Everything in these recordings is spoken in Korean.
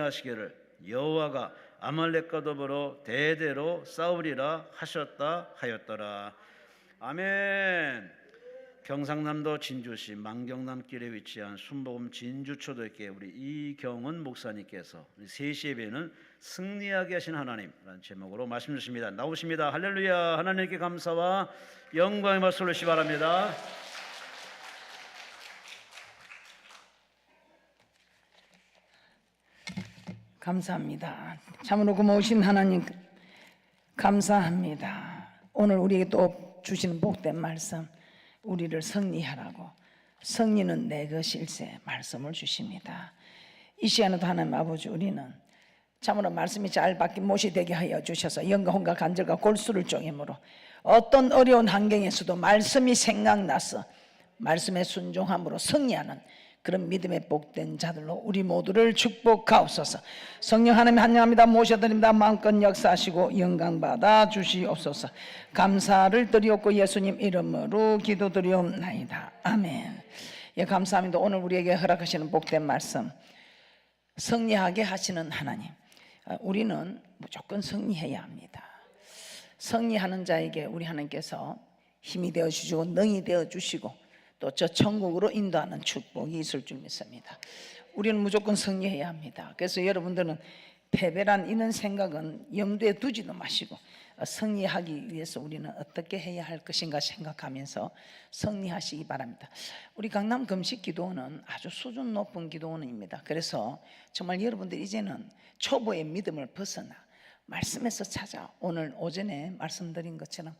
하시기를 여호와가 아말렉과 더불어 대대로 싸우리라 하셨다 하였더라. 아멘. 경상남도 진주시 만경남길에 위치한 순복음 진주초등교회 우리 이경은 목사님께서 3시 예배는 승리하게 하신 하나님라는 제목으로 말씀 주십니다. 나오십니다. 할렐루야. 하나님께 감사와 영광의 말씀을 주시기 바랍니다. 감사합니다. 참으로 고마우신 하나님 감사합니다. 오늘 우리에게 또 주시는 복된 말씀, 우리를 승리하라고, 승리는 내 것일세 말씀을 주십니다. 이 시간에도 하나님 아버지, 우리는 참으로 말씀이 잘 박힌 못이 되게 하여 주셔서 영광과 간절과 골수를 쪼개므로 어떤 어려운 환경에서도 말씀이 생각나서 말씀에 순종함으로 승리하는 그런 믿음의 복된 자들로 우리 모두를 축복하옵소서. 성령 하나님 환영합니다. 모셔드립니다. 마음껏 역사하시고 영광 받아 주시옵소서. 감사를 드리옵고 예수님 이름으로 기도드리옵나이다. 아멘. 예, 감사합니다. 오늘 우리에게 허락하시는 복된 말씀, 승리하게 하시는 하나님. 우리는 무조건 승리해야 합니다. 승리하는 자에게 우리 하나님께서 힘이 되어주시고 능히 되어주시고 또 저 천국으로 인도하는 축복이 있을 줄 믿습니다. 우리는 무조건 승리해야 합니다. 그래서 여러분들은 패배란 이런 생각은 염두에 두지도 마시고 승리하기 위해서 우리는 어떻게 해야 할 것인가 생각하면서 승리하시기 바랍니다. 우리 강남 금식기도원은 아주 수준 높은 기도원입니다. 그래서 정말 여러분들 이제는 초보의 믿음을 벗어나 말씀에서 찾아, 오늘 오전에 말씀드린 것처럼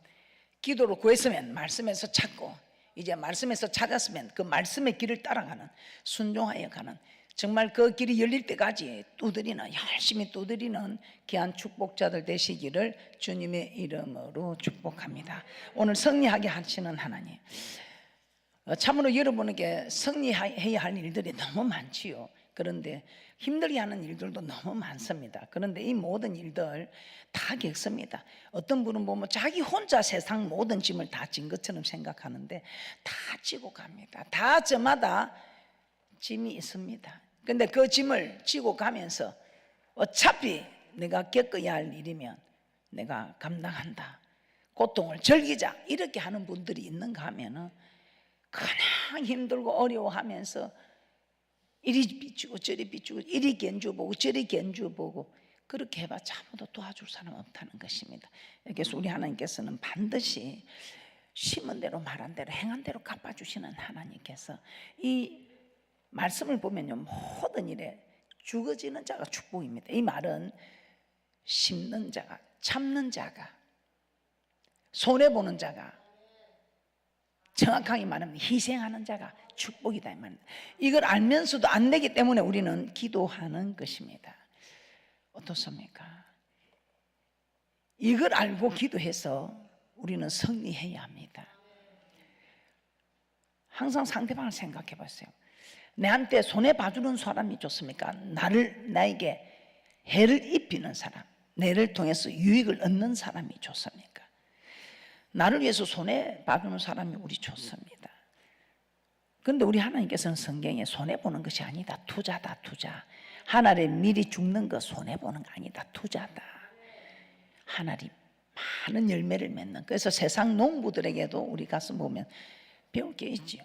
기도로 구했으면 말씀에서 찾고, 이제 말씀에서 찾았으면 그 말씀의 길을 따라가는, 순종하여 가는, 정말 그 길이 열릴 때까지 두드리는, 열심히 두드리는 귀한 축복자들 되시기를 주님의 이름으로 축복합니다. 오늘 승리하게 하시는 하나님, 참으로 여러분에게 승리해야 할 일들이 너무 많지요. 그런데 힘들게 하는 일들도 너무 많습니다. 그런데 이 모든 일들 다 겪습니다. 어떤 분은 보면 자기 혼자 세상 모든 짐을 다 진 것처럼 생각하는데 다 지고 갑니다. 다 저마다 짐이 있습니다. 근데 그 짐을 지고 가면서 어차피 내가 겪어야 할 일이면 내가 감당한다, 고통을 즐기자, 이렇게 하는 분들이 있는가 하면은 그냥 힘들고 어려워하면서 이리 비추고 저리 비추고, 이리 견주보고 저리 견주보고, 그렇게 해봤자 아무도 도와줄 사람 없다는 것입니다. 그래서 우리 하나님께서는 반드시 심은 대로 말한 대로 행한 대로 갚아주시는 하나님께서 이 말씀을 보면요, 모든 일에 죽어지는 자가 축복입니다. 이 말은 심는 자가, 참는 자가, 손해보는 자가, 정확하게 말하면 희생하는 자가 축복이다 이 말입니다. 이걸 알면서도 안 되기 때문에 우리는 기도하는 것입니다. 어떻습니까? 이걸 알고 기도해서 우리는 승리해야 합니다. 항상 상대방을 생각해 보세요. 내한테 손해 봐주는 사람이 좋습니까? 나에게 해를 입히는 사람, 내를 통해서 유익을 얻는 사람이 좋습니까? 나를 위해서 손해 봐주는 사람이 우리 좋습니다. 그런데 우리 하나님께서는 성경에 손해보는 것이 아니다, 투자다, 투자. 하늘에 미리 죽는 거 손해보는 거 아니다, 투자다. 하늘이 많은 열매를 맺는, 그래서 세상 농부들에게도 우리 가서 보면 배울 게 있죠.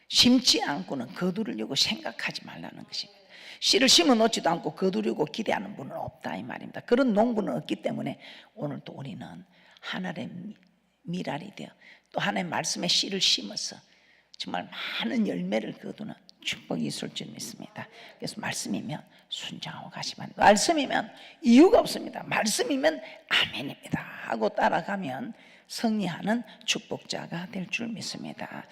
심지 않고는 거두려고 생각하지 말라는 것입니다. 씨를 심어 놓지도 않고 거두려고 기대하는 분은 없다 이 말입니다. 그런 농부는 없기 때문에 오늘도 우리는 하늘의 미랄이 되어 또 하나님의 말씀에 씨를 심어서 정말 많은 열매를 거두는 축복이 있을 줄 믿습니다. 그래서 말씀이면 순종하고 가시면, 말씀이면 이유가 없습니다. 말씀이면 아멘입니다 하고 따라가면 승리하는 축복자가 될 줄 믿습니다.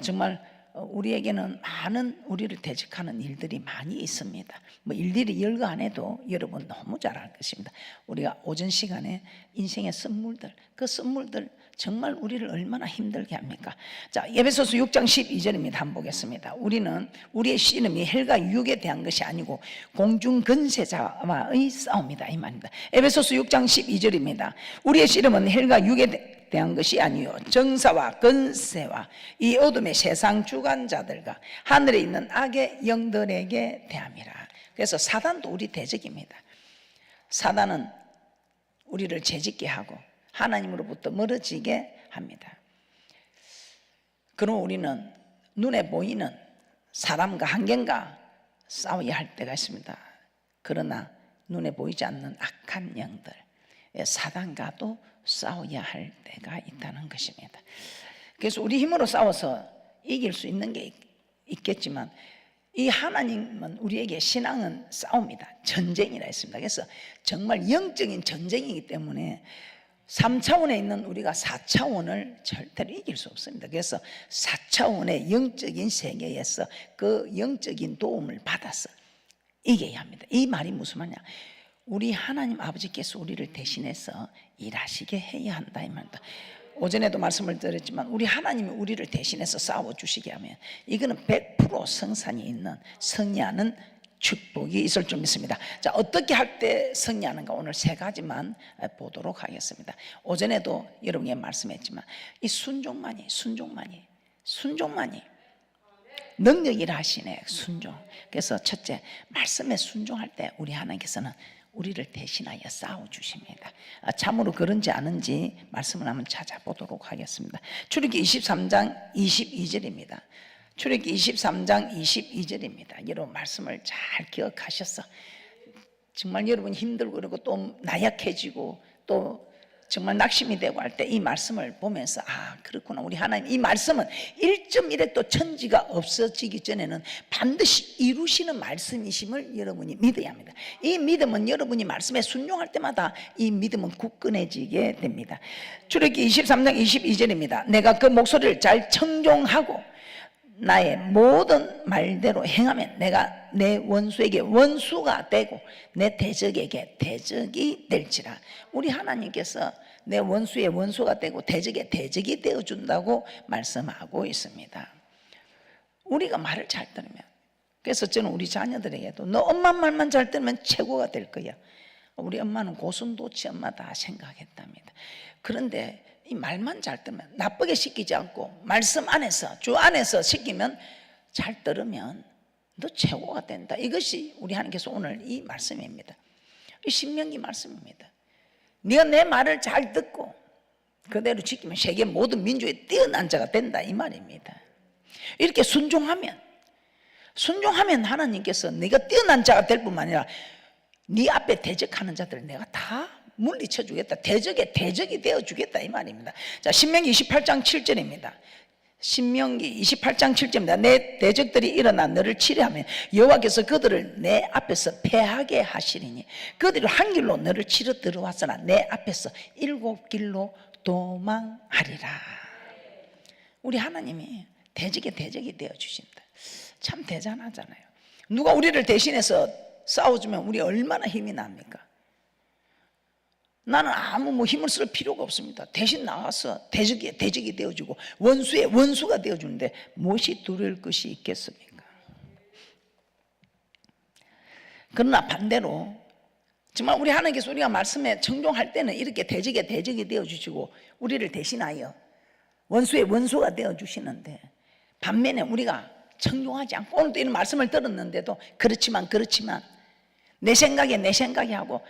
정말 우리에게는 많은 우리를 대적하는 일들이 많이 있습니다. 뭐 일일이 열거 안 해도 여러분 너무 잘 알 것입니다. 우리가 오전 시간에 인생의 선물들, 그 선물들 정말 우리를 얼마나 힘들게 합니까? 자, 에베소서 6장 12절입니다. 한번 보겠습니다. 우리는 우리의 씨름이 혈과 육에 대한 것이 아니고 공중 권세자와의 싸움이다 이 말입니다. 에베소서 6장 12절입니다. 우리의 씨름은 혈과 육에 대한 것이 아니요 정사와 권세와 이 어둠의 세상 주관자들과 하늘에 있는 악의 영들에게 대함이라. 그래서 사단도 우리 대적입니다. 사단은 우리를 죄짓게 하고 하나님으로부터 멀어지게 합니다. 그럼 우리는 눈에 보이는 사람과 환경과 싸워야 할 때가 있습니다. 그러나 눈에 보이지 않는 악한 영들, 사단과도 싸워야 할 때가 있다는 것입니다. 그래서 우리 힘으로 싸워서 이길 수 있는 게 있겠지만 이 하나님은 우리에게 신앙은 싸움이다, 전쟁이라 했습니다. 그래서 정말 영적인 전쟁이기 때문에 3차원에 있는 우리가 4차원을 절대로 이길 수 없습니다. 그래서 4차원의 영적인 세계에서 그 영적인 도움을 받아서 이겨야 합니다. 이 말이 무슨 말이냐, 우리 하나님 아버지께서 우리를 대신해서 일하시게 해야 한다 이 말입니다. 오전에도 말씀을 드렸지만 우리 하나님이 우리를 대신해서 싸워주시게 하면 이거는 100% 성산이 있는 승리하는 축복이 있을 줄 믿습니다. 자, 어떻게 할 때 승리하는가 오늘 3가지만 보도록 하겠습니다. 오전에도 여러분에게 말씀했지만 이 순종만이 능력이라 하시네. 순종. 그래서 첫째, 말씀에 순종할 때 우리 하나님께서는 우리를 대신하여 싸워주십니다. 참으로 그런지 아는지 말씀을 한번 찾아보도록 하겠습니다. 출애굽기 23장 22절입니다. 출애굽기 23장 22절입니다. 여러분 말씀을 잘 기억하셔서 정말 여러분 힘들고 그리고 또 나약해지고 또 정말 낙심이 되고 할 때 이 말씀을 보면서 그렇구나, 우리 하나님 이 말씀은 1.1획도 천지가 없어지기 전에는 반드시 이루시는 말씀이심을 여러분이 믿어야 합니다. 이 믿음은 여러분이 말씀에 순종할 때마다 이 믿음은 굳건해지게 됩니다. 출애굽기 23장 22절입니다. 내가 그 목소리를 잘 청종하고 나의 모든 말대로 행하면 내가 내 원수에게 원수가 되고 내 대적에게 대적이 될지라. 우리 하나님께서 내 원수의 원수가 되고 대적의 대적이 되어준다고 말씀하고 있습니다. 우리가 말을 잘 들으면, 그래서 저는 우리 자녀들에게도 너 엄마 말만 잘 들으면 최고가 될 거야. 우리 엄마는 고슴도치 엄마 다 생각했답니다. 그런데 이 말만 잘 들으면, 나쁘게 시키지 않고 말씀 안에서, 주 안에서 시키면 잘 들으면 너 최고가 된다. 이것이 우리 하나님께서 오늘 이 말씀입니다. 이 신명기 말씀입니다. 네가 내 말을 잘 듣고 그대로 지키면 세계 모든 민족에 뛰어난 자가 된다 이 말입니다. 이렇게 순종하면 하나님께서 네가 뛰어난 자가 될 뿐만 아니라 네 앞에 대적하는 자들을 내가 다 물리쳐 주겠다. 대적이 되어 주겠다 이 말입니다. 자, 신명기 28장 7절입니다. 신명기 28장 7절입니다. 내 대적들이 일어나 너를 치려하면 여호와께서 그들을 내 앞에서 패하게 하시리니 그들이 한 길로 너를 치러 들어왔으나 내 앞에서 7길로 도망하리라. 우리 하나님이 대적이 되어 주신다. 참 대단하잖아요. 누가 우리를 대신해서 싸워주면 우리 얼마나 힘이 납니까? 나는 아무 힘을 쓸 필요가 없습니다. 대신 나가서 대적이 되어주고 원수의 원수가 되어주는데 무엇이 두려울 것이 있겠습니까? 그러나 반대로 정말 우리 하나님께서 우리가 말씀에 청종할 때는 이렇게 대적이 되어주시고 우리를 대신하여 원수의 원수가 되어주시는데, 반면에 우리가 청종하지 않고 오늘도 이런 말씀을 들었는데도 그렇지만 내 생각이 하고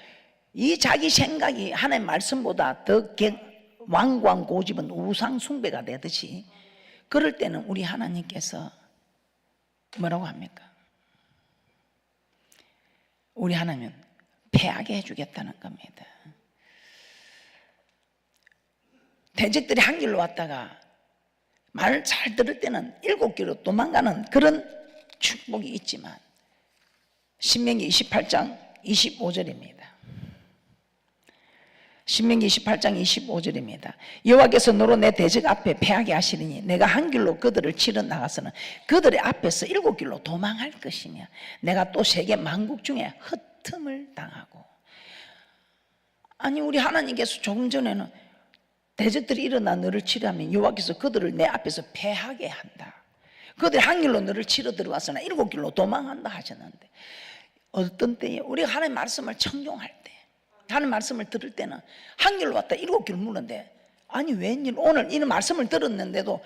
이 자기 생각이 하나님 말씀보다 더 완광고집은 우상 숭배가 되듯이, 그럴 때는 우리 하나님께서 뭐라고 합니까? 우리 하나님은 패하게 해주겠다는 겁니다. 대적들이 한 길로 왔다가 말을 잘 들을 때는 7길로 도망가는 그런 축복이 있지만, 신명기 28장 25절입니다. 신명기 28장 25절입니다. 여호와께서 너로 내 대적 앞에 패하게 하시리니 내가 한 길로 그들을 치러 나가서는 그들의 앞에서 7길로 도망할 것이며 내가 또 세계 만국 중에 흩음을 당하고. 아니, 우리 하나님께서 조금 전에는 대적들이 일어나 너를 치려면 여호와께서 그들을 내 앞에서 패하게 한다. 그들이 한 길로 너를 치러 들어가서는 7길로 도망한다 하셨는데, 어떤 때에 우리가 하나님 말씀을 청종할 때, 하나님 말씀을 들을 때는 한 길로 왔다 7길로 무는데, 아니 웬일 오늘 이런 말씀을 들었는데도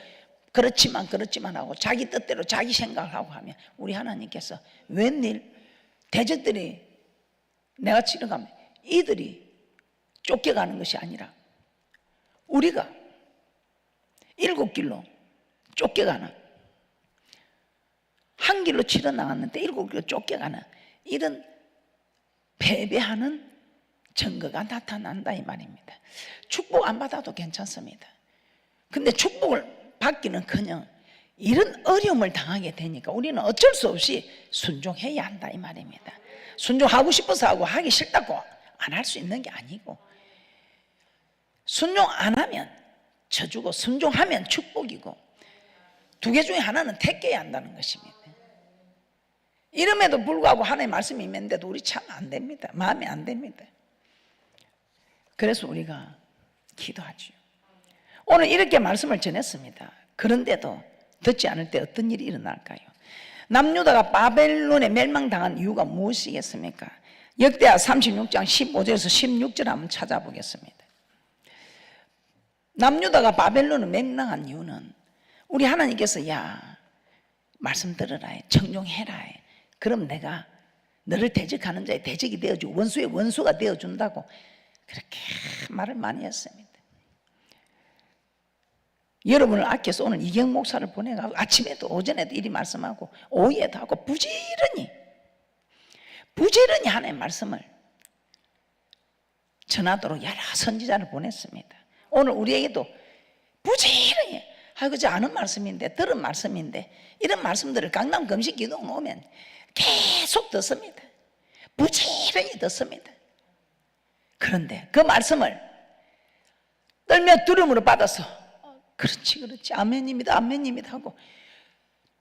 그렇지만 하고 자기 뜻대로 자기 생각을 하고 하면 우리 하나님께서 웬일 대적들이 내가 치러가면 이들이 쫓겨가는 것이 아니라 우리가 7길로 쫓겨가는, 한 길로 치러 나갔는데 7길로 쫓겨가는 이런 패배하는 증거가 나타난다 이 말입니다. 축복 안 받아도 괜찮습니다. 근데 축복을 받기는커녕 이런 어려움을 당하게 되니까 우리는 어쩔 수 없이 순종해야 한다 이 말입니다. 순종하고 싶어서 하고 하기 싫다고 안 할 수 있는 게 아니고, 순종 안 하면 저주고 순종하면 축복이고, 두 개 중에 하나는 택해야 한다는 것입니다. 이름에도 불구하고 하나님의 말씀이 있는데도 우리 참 안 됩니다. 마음에 안 듭니다. 그래서 우리가 기도하죠. 오늘 이렇게 말씀을 전했습니다. 그런데도 듣지 않을 때 어떤 일이 일어날까요? 남유다가 바벨론에 멸망당한 이유가 무엇이겠습니까? 역대하 36장 15절에서 16절 한번 찾아보겠습니다. 남유다가 바벨론에 멸망한 이유는 우리 하나님께서 야 말씀 들으라 해, 청종해라 해, 그럼 내가 너를 대적하는 자의 대적이 되어주고 원수의 원수가 되어준다고 그렇게 말을 많이 했습니다. 여러분을 아껴서 오늘 이경 목사를 보내가고 아침에도 오전에도 이리 말씀하고 오후에도 하고 부지런히 하나님의 말씀을 전하도록 여러 선지자를 보냈습니다. 오늘 우리에게도 부지런히 그저 아는 말씀인데 들은 말씀인데 이런 말씀들을 강남 금식 기도원 오면 계속 듣습니다. 부지런히 듣습니다. 그런데 그 말씀을 떨며 두려움으로 받아서 그렇지 아멘입니다 아멘입니다 하고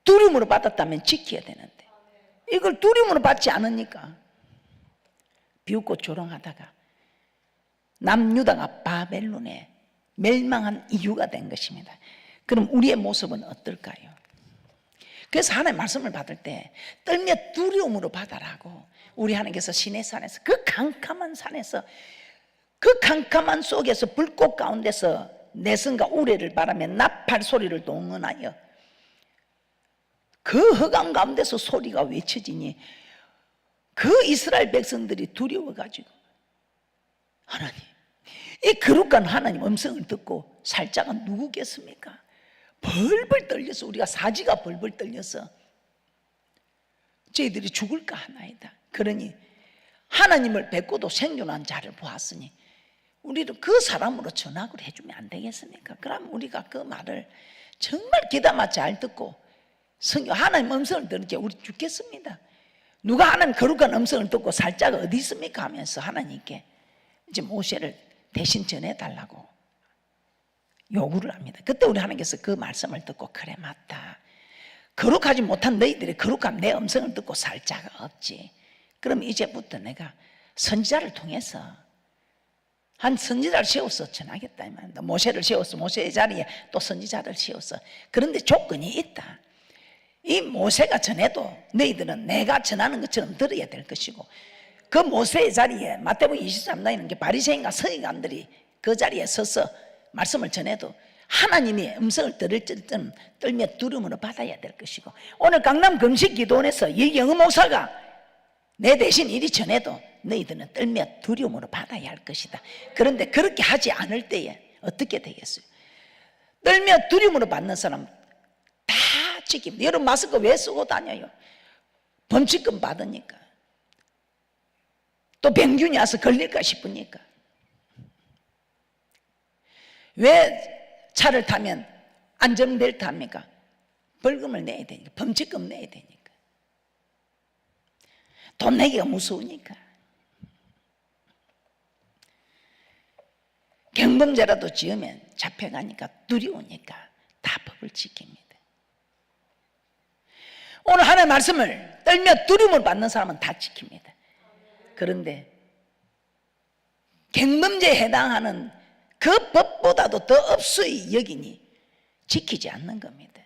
두려움으로 받았다면 지켜야 되는데 이걸 두려움으로 받지 않으니까 비웃고 조롱하다가 남유다가 바벨론에 멸망한 이유가 된 것입니다. 그럼 우리의 모습은 어떨까요? 그래서 하나님의 말씀을 받을 때 떨며 두려움으로 받아라고 우리 하나님께서 시내산에서 그 캄캄한 산에서 그 캄캄한 속에서 불꽃 가운데서 내성과 우레를 바라며 나팔 소리를 동원하여 그 흑암 가운데서 소리가 외쳐지니 그 이스라엘 백성들이 두려워가지고 하나님, 이 거룩한 하나님 음성을 듣고 살자가 누구겠습니까? 벌벌 떨려서 우리가 사지가 벌벌 떨려서 저희들이 죽을까 하나이다. 그러니 하나님을 뵙고도 생존한 자를 보았으니 우리를 그 사람으로 전학을 해주면 안 되겠습니까? 그럼 우리가 그 말을 정말 귀담아 잘 듣고 성경 하나님 음성을 들은 게 우리 죽겠습니다. 누가 하나님 거룩한 음성을 듣고 살 자가 어디 있습니까? 하면서 하나님께 이제 모세를 대신 전해달라고 요구를 합니다. 그때 우리 하나님께서 그 말씀을 듣고 그래 맞다. 거룩하지 못한 너희들이 거룩한 내 음성을 듣고 살 자가 없지. 그럼 이제부터 내가 선지자를 통해서 한 선지자를 세워서 전하겠다. 모세를 세워서 모세의 자리에 또 선지자를 세워서. 그런데 조건이 있다. 이 모세가 전해도 너희들은 내가 전하는 것처럼 들어야 될 것이고 그 모세의 자리에 마태복음 23장에 있는 게 바리새인과 서기관들이 그 자리에 서서 말씀을 전해도 하나님의 음성을 들을 때는 떨며 두려움으로 받아야 될 것이고 오늘 강남 금식 기도원에서 이경은 목사가 내 대신 이리 전해도 너희들은 떨며 두려움으로 받아야 할 것이다. 그런데 그렇게 하지 않을 때에 어떻게 되겠어요? 떨며 두려움으로 받는 사람 다 지킵니다. 여러분 마스크 왜 쓰고 다녀요? 범칙금 받으니까. 또 병균이 와서 걸릴까 싶으니까. 왜 차를 타면 안전벨트 합니까? 벌금을 내야 되니까. 범칙금 내야 되니까. 돈 내기가 무서우니까. 경범죄라도 지으면 잡혀가니까 두려우니까 다 법을 지킵니다. 오늘 하나님의 말씀을 떨며 두려움을 받는 사람은 다 지킵니다. 그런데 경범죄에 해당하는 그 법보다도 더 업수히 여기니 지키지 않는 겁니다.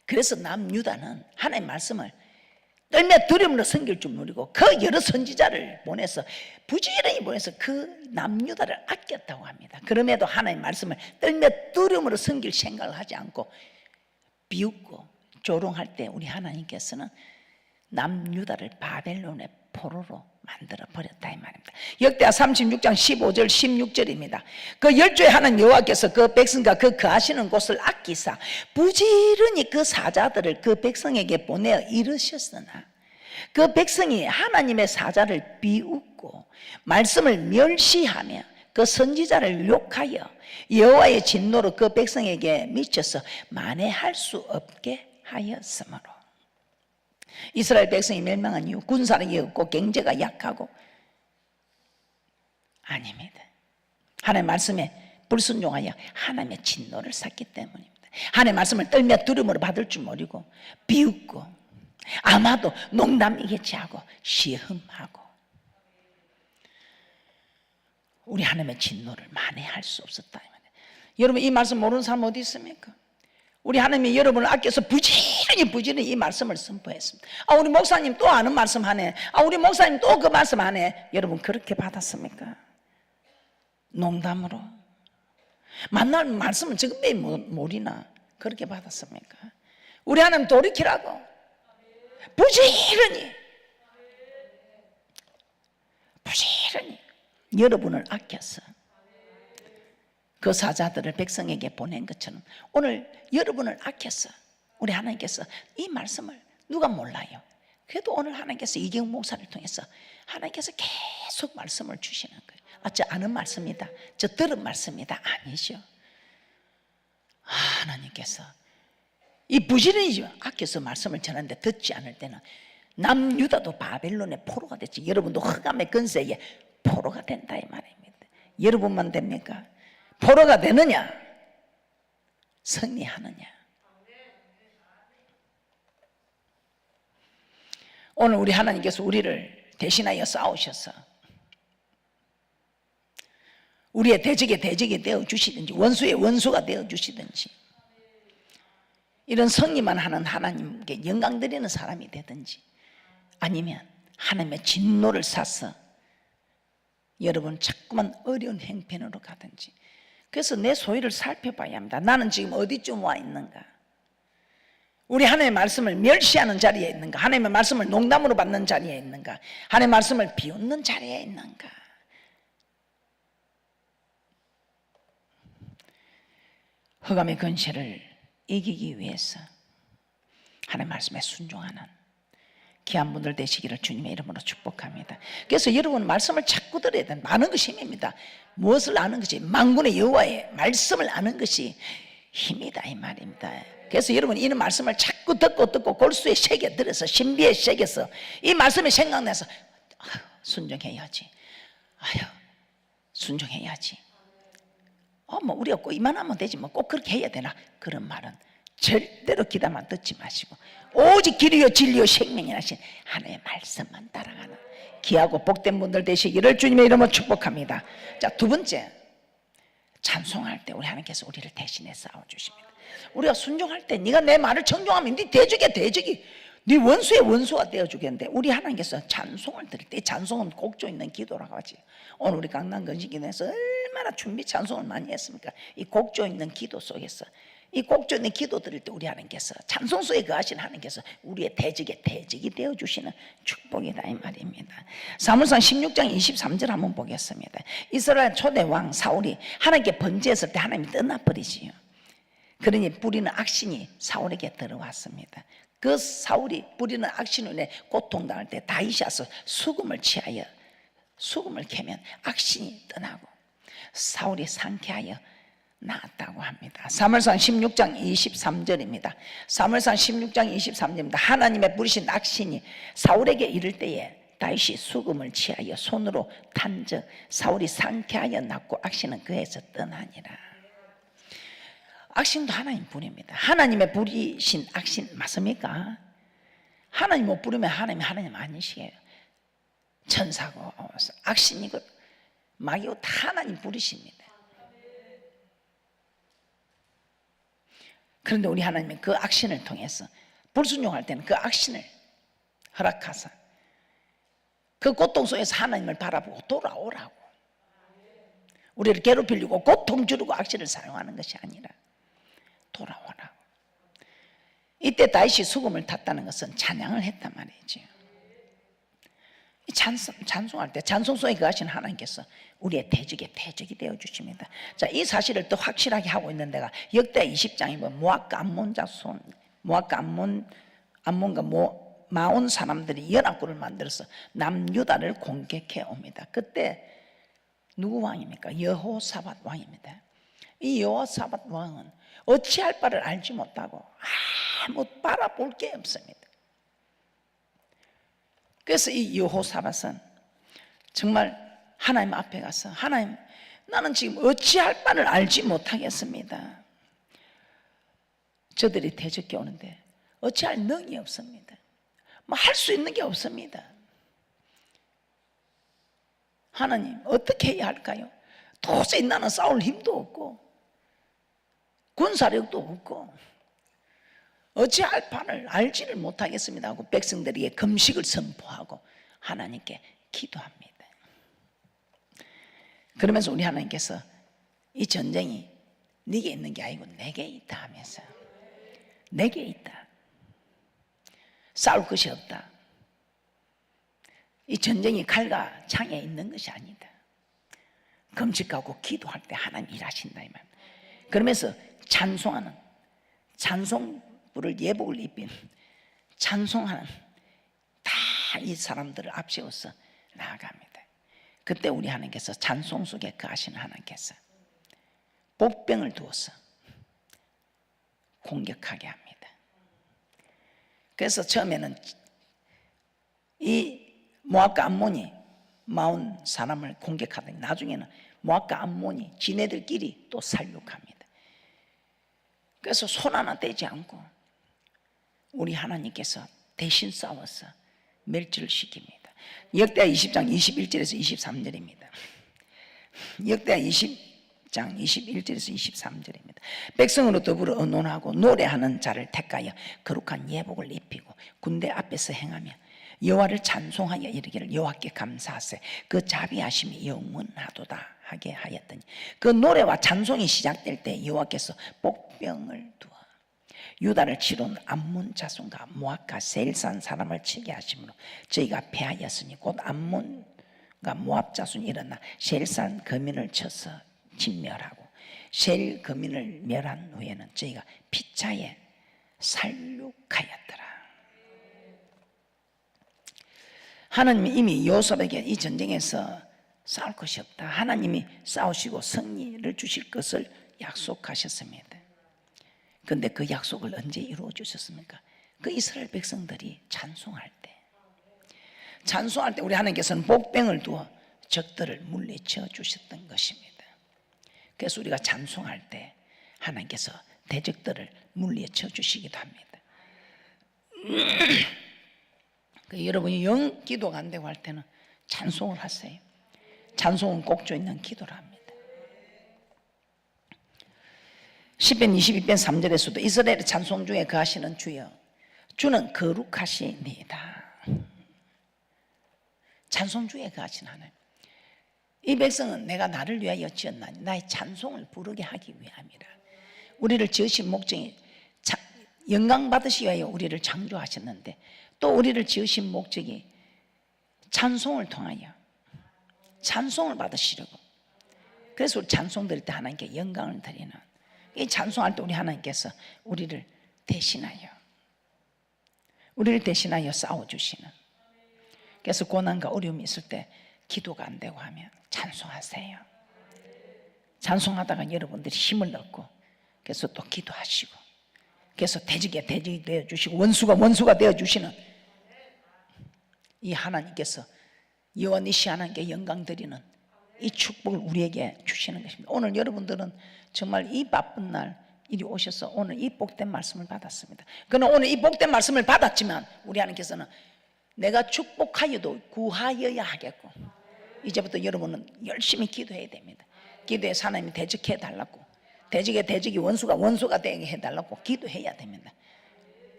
그래서 남유다는 하나님의 말씀을 떨며 두려움으로 섬길 줄 모르고 그 여러 선지자를 보내서 부지런히 보내서 그 남유다를 아꼈다고 합니다. 그럼에도 하나님의 말씀을 떨며 두려움으로 섬길 생각을 하지 않고 비웃고 조롱할 때 우리 하나님께서는 남유다를 바벨론에 포로로 만들어 버렸다 이 말입니다. 역대하 36장 15절 16절입니다. 그 열조에 하는 여호와께서 그 백성과 그 거하시는 곳을 아끼사 부지런히 그 사자들을 그 백성에게 보내어 이르셨으나 그 백성이 하나님의 사자를 비웃고 말씀을 멸시하며 그 선지자를 욕하여 여호와의 진노로 그 백성에게 미쳐서 만회할 수 없게 하였으므로 이스라엘 백성이 멸망한 이유 군사력이 없고 경제가 약하고 아닙니다. 하나님의 말씀에 불순종하여 하나님의 진노를 샀기 때문입니다. 하나님의 말씀을 떨며 두려움으로 받을 줄 모르고 비웃고 아마도 농담이겠지 하고 시험하고 우리 하나님의 진노를 만회할 수 없었다. 여러분 이 말씀 모르는 사람 어디 있습니까? 우리 하나님이 여러분을 아껴서 부지런히 이 말씀을 선포했습니다. 우리 목사님 또 아는 말씀 하네. 우리 목사님 또 그 말씀 하네. 여러분 그렇게 받았습니까? 농담으로 만날 말씀은 지금 왜 모르나 그렇게 받았습니까? 우리 하나님 돌이키라고 부지런히 여러분을 아껴서 그 사자들을 백성에게 보낸 것처럼 오늘 여러분을 아껴서 우리 하나님께서 이 말씀을 누가 몰라요? 그래도 오늘 하나님께서 이경 목사를 통해서 하나님께서 계속 말씀을 주시는 거예요. 저 아는 말씀이다, 저 들은 말씀이다 아니죠. 하나님께서 이 부지런히 아껴서 말씀을 전하는데 듣지 않을 때는 남유다도 바벨론의 포로가 됐지. 여러분도 흑암의 근세에 포로가 된다 이 말입니다. 여러분만 됩니까? 포로가 되느냐? 승리하느냐? 오늘 우리 하나님께서 우리를 대신하여 싸우셔서 우리의 대적이 되어주시든지 원수의 원수가 되어주시든지 이런 승리만 하는 하나님께 영광 드리는 사람이 되든지 아니면 하나님의 진노를 사서 여러분 자꾸만 어려운 행편으로 가든지 그래서 내 소유를 살펴봐야 합니다. 나는 지금 어디쯤 와 있는가? 우리 하나님의 말씀을 멸시하는 자리에 있는가? 하나님의 말씀을 농담으로 받는 자리에 있는가? 하나님의 말씀을 비웃는 자리에 있는가? 흑암의 근세를 이기기 위해서 하나님의 말씀에 순종하는 귀한 분들 되시기를 주님의 이름으로 축복합니다. 그래서 여러분 말씀을 자꾸 들어야 된다. 많은 것이 힘입니다. 무엇을 아는 것이 만군의 여호와의 말씀을 아는 것이 힘이다 이 말입니다. 그래서 여러분 이 말씀을 자꾸 듣고 골수에 새겨 들어서 신비에 새겨서 이 말씀이 생각나서 순종해야지. 순종해야지. 뭐 우리가 꼭 이만하면 되지 뭐 꼭 그렇게 해야 되나? 그런 말은 절대로 기다만 듣지 마시고 오직 길이요 진리요 생명이 하신 하나님의 말씀만 따라가는 귀하고 복된 분들 되시기를 주님의 이름으로 축복합니다. 자, 두 번째, 찬송할 때 우리 하나님께서 우리를 대신해 싸워주십니다. 우리가 순종할 때 네가 내 말을 청종하면 네 대적이 네 원수의 원수가 되어주겠는데 우리 하나님께서 찬송을 드릴 때 찬송은 곡조 있는 기도라고 하지. 오늘 우리 강남 건식기도에서 얼마나 준비 찬송을 많이 했습니까? 이 곡조 있는 기도 속에서 이 곡조 있는 기도 드릴 때 우리 하나님께서 찬송 속에 거하신 하나님께서 우리의 대적이 되어주시는 축복이다 이 말입니다. 사무엘상 16장 23절 한번 보겠습니다. 이스라엘 초대 왕 사울이 하나님께 번제했을 때 하나님이 떠나버리지요. 그러니 뿌리는 악신이 사울에게 들어왔습니다. 그 사울이 뿌리는 악신으로 인해 고통당할 때 다윗이 와서 수금을 취하여 수금을 캐면 악신이 떠나고 사울이 상쾌하여 나았다고 합니다. 사무엘상 16장 23절입니다. 사무엘상 16장 23절입니다. 하나님의 부르신 악신이 사울에게 이를 때에 다윗이 수금을 취하여 손으로 탄적 사울이 상쾌하여 낫고 악신은 그에서 떠나니라. 악신도 하나님 부릅니다. 하나님의 부리신 악신 맞습니까? 하나님 못 부르면 하나님 아니시에요. 천사고 악신이고 마귀고 다 하나님 부르십니다. 그런데 우리 하나님은 그 악신을 통해서 불순종할 때는 그 악신을 허락하사 그 고통 속에서 하나님을 바라보고 돌아오라고 우리를 괴롭히려고 고통 주려고 악신을 사용하는 것이 아니라 돌아오라고. 이때 다윗이 수금을 탔다는 것은 찬양을 했단 말이죠. 찬송할 때 찬송 속에 거하신 하나님께서 우리의 대적의 대적이 되어 주십니다. 자, 이 사실을 더 확실하게 하고 있는 데가 역대 20장이 모압과 암몬 자손, 모압과 암몬과 마온 사람들이 연합군을 만들어서 남유다를 공격해 옵니다. 그때 누구 왕입니까? 여호사밧 왕입니다. 이 여호사밧 왕은 어찌할 바를 알지 못하고 아무 바라볼 게 없습니다. 그래서 이 여호사밧은 정말 하나님 앞에 가서 하나님, 나는 지금 어찌할 바를 알지 못하겠습니다. 저들이 대적해 오는데 어찌할 능이 없습니다. 뭐 할 수 있는 게 없습니다. 하나님, 어떻게 해야 할까요? 도저히 나는 싸울 힘도 없고 군사력도 없고 어찌할 바를 알지를 못하겠습니다 하고 백성들에게 금식을 선포하고 하나님께 기도합니다. 그러면서 우리 하나님께서 이 전쟁이 네게 있는 게 아니고 내게 있다 하면서, 내게 있다, 싸울 것이 없다, 이 전쟁이 칼과 창에 있는 것이 아니다, 금식하고 기도할 때 하나님 일하신다 이 말. 그러면서 찬송하는, 찬송부를 예복을 입힌 찬송하는 다 이 사람들을 앞세워서 나아갑니다. 그때 우리 하나님께서 찬송 속에 거하시는 하나님께서 복병을 두어서 공격하게 합니다. 그래서 처음에는 이 모압과 암몬이 마온 사람을 공격하더니 나중에는 모압과 암몬이 지네들끼리 또 살육합니다. 그래서 손 하나 떼지 않고 우리 하나님께서 대신 싸워서 멸절을 시킵니다. 역대하 20장 21절에서 23절입니다. 역대하 20장 21절에서 23절입니다. 백성으로 더불어 의논하고 노래하는 자를 택하여 거룩한 예복을 입히고 군대 앞에서 행하며 여호와를 찬송하여 이르기를 여호와께 감사하세 그 자비하심이 영원하도다 하게 하였더니 그 노래와 찬송이 시작될 때 여호와께서 복병을 두어 유다를 치러온 암몬 자손과 모압과 세일산 사람을 치게 하심으로 저희가 패하였으니 곧 암몬과 모압 자손이 일어나 세일산 거민을 쳐서 진멸하고 세일 거민을 멸한 후에는 저희가 피차에 살육하였더라. 하나님이 이미 여호사밧에게 이 전쟁에서 싸울 것이 없다, 하나님이 싸우시고 승리를 주실 것을 약속하셨습니다. 그런데 그 약속을 언제 이루어 주셨습니까? 그 이스라엘 백성들이 찬송할 때, 찬송할 때 우리 하나님께서는 복병을 두어 적들을 물리쳐 주셨던 것입니다. 그래서 우리가 찬송할 때 하나님께서 대적들을 물리쳐 주시기도 합니다. 여러분이 영 기도가 안 되고 할 때는 찬송을 하세요. 찬송은 꼭조 있는 기도를 합니다. 시편 22편 3절에서도 이스라엘의 찬송 중에 거하시는 주여 주는 거룩하시니이다. 찬송 중에 거하신 하나님, 이 백성은 내가 나를 위하여 지었나니 나의 찬송을 부르게 하기 위함이라. 우리를 지으신 목적이 영광 받으시기 위하여 우리를 창조하셨는데 또 우리를 지으신 목적이 찬송을 통하여 찬송을 받으시려고. 그래서 우리 찬송 드릴 때 하나님께 영광을 드리는, 이 찬송할 때 우리 하나님께서 우리를 대신하여 싸워주시는. 그래서 고난과 어려움이 있을 때 기도가 안 되고 하면 찬송하세요. 찬송하다가 여러분들이 힘을 얻고 그래서 또 기도하시고 그래서 대적이 되어주시고 원수가 되어주시는 이 하나님께서 여호와 니시 하나님께 영광 드리는 이 축복을 우리에게 주시는 것입니다. 오늘 여러분들은 정말 이 바쁜 날 이리 오셔서 오늘 이 복된 말씀을 받았습니다. 그러나 오늘 이 복된 말씀을 받았지만 우리 하나님께서는 내가 축복하여도 구하여야 하겠고 이제부터 여러분은 열심히 기도해야 됩니다. 기도해서 하나님이 대적해 달라고, 대적이 원수가 되게 해달라고 기도해야 됩니다.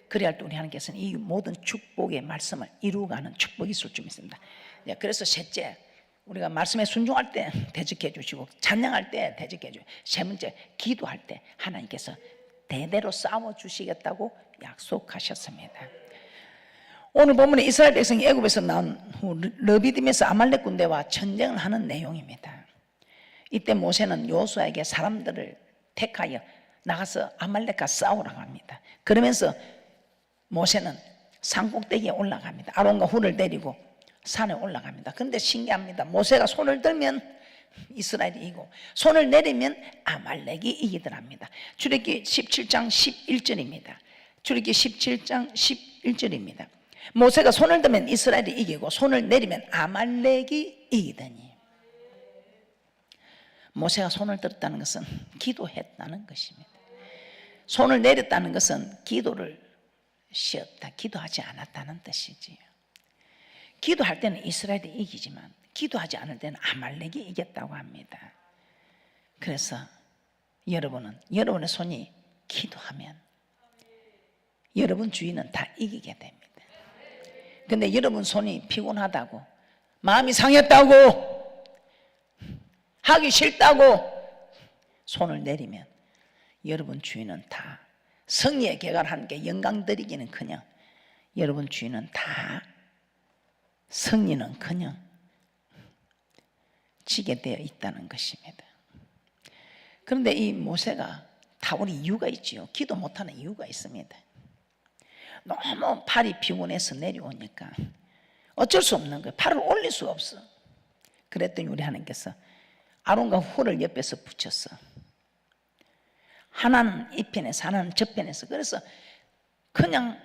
그래야 할 때 우리 하나님께서는 이 모든 축복의 말씀을 이루어가는 축복이 있을 줄 믿습니다. 그래서 셋째, 우리가 말씀에 순종할 때 대적해 주시고 찬양할 때 대적해 주시고 세 번째, 기도할 때 하나님께서 대대로 싸워 주시겠다고 약속하셨습니다. 오늘 본문에 이스라엘 백성이 애굽에서 나온 후 르비딤에서 아말렉 군대와 전쟁을 하는 내용입니다. 이때 모세는 여호수아에게 사람들을 택하여 나가서 아말렉과 싸우라고 합니다. 그러면서 모세는 산꼭대기에 올라갑니다. 아론과 훌을 데리고 산에 올라갑니다. 그런데 신기합니다. 모세가 손을 들면 이스라엘이 이기고 손을 내리면 아말렉이 이기더랍니다. 출애굽기 17장 11절입니다. 출애굽기 17장 11절입니다. 모세가 손을 들면 이스라엘이 이기고 손을 내리면 아말렉이 이기더니, 모세가 손을 들었다는 것은 기도했다는 것입니다. 손을 내렸다는 것은 기도를 쉬었다, 기도하지 않았다는 뜻이지요. 기도할 때는 이스라엘이 이기지만 기도하지 않을 때는 아말렉이 이겼다고 합니다. 그래서 여러분은 여러분의 손이 기도하면 여러분 주인은 다 이기게 됩니다. 근데 여러분 손이 피곤하다고, 마음이 상했다고, 하기 싫다고 손을 내리면 여러분 주인은 다 승리의 계가를 함께 영광 드리기는커녕 여러분 주인은 다 승리는커녕 지게 되어 있다는 것입니다. 그런데 이 모세가 타오른 이유가 있지요. 기도 못하는 이유가 있습니다. 너무 팔이 피곤해서 내려오니까 어쩔 수 없는 거예요. 팔을 올릴 수가 없어. 그랬더니 우리 하나님께서 아론과 훌을 옆에서 붙였어. 하나는 이 편에서 하나는 저 편에서. 그래서 그냥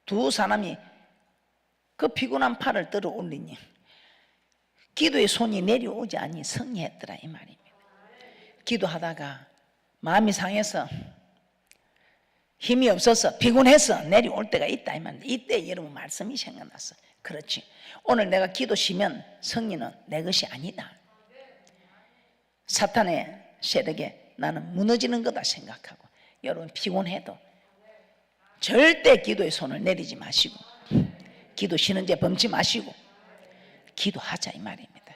두 사람이 그 피곤한 팔을 들어 올리니 기도의 손이 내려오지 않니 승리했더라 이 말입니다. 기도하다가 마음이 상해서 힘이 없어서 피곤해서 내려올 때가 있다 이 말입니다. 이때 여러분 말씀이 생각났어. 그렇지, 오늘 내가 기도 쉬면 승리는 내 것이 아니다. 사탄의 세력에 나는 무너지는 거다 생각하고, 여러분 피곤해도 절대 기도의 손을 내리지 마시고 기도 쉬는 데 범치 마시고 기도하자 이 말입니다.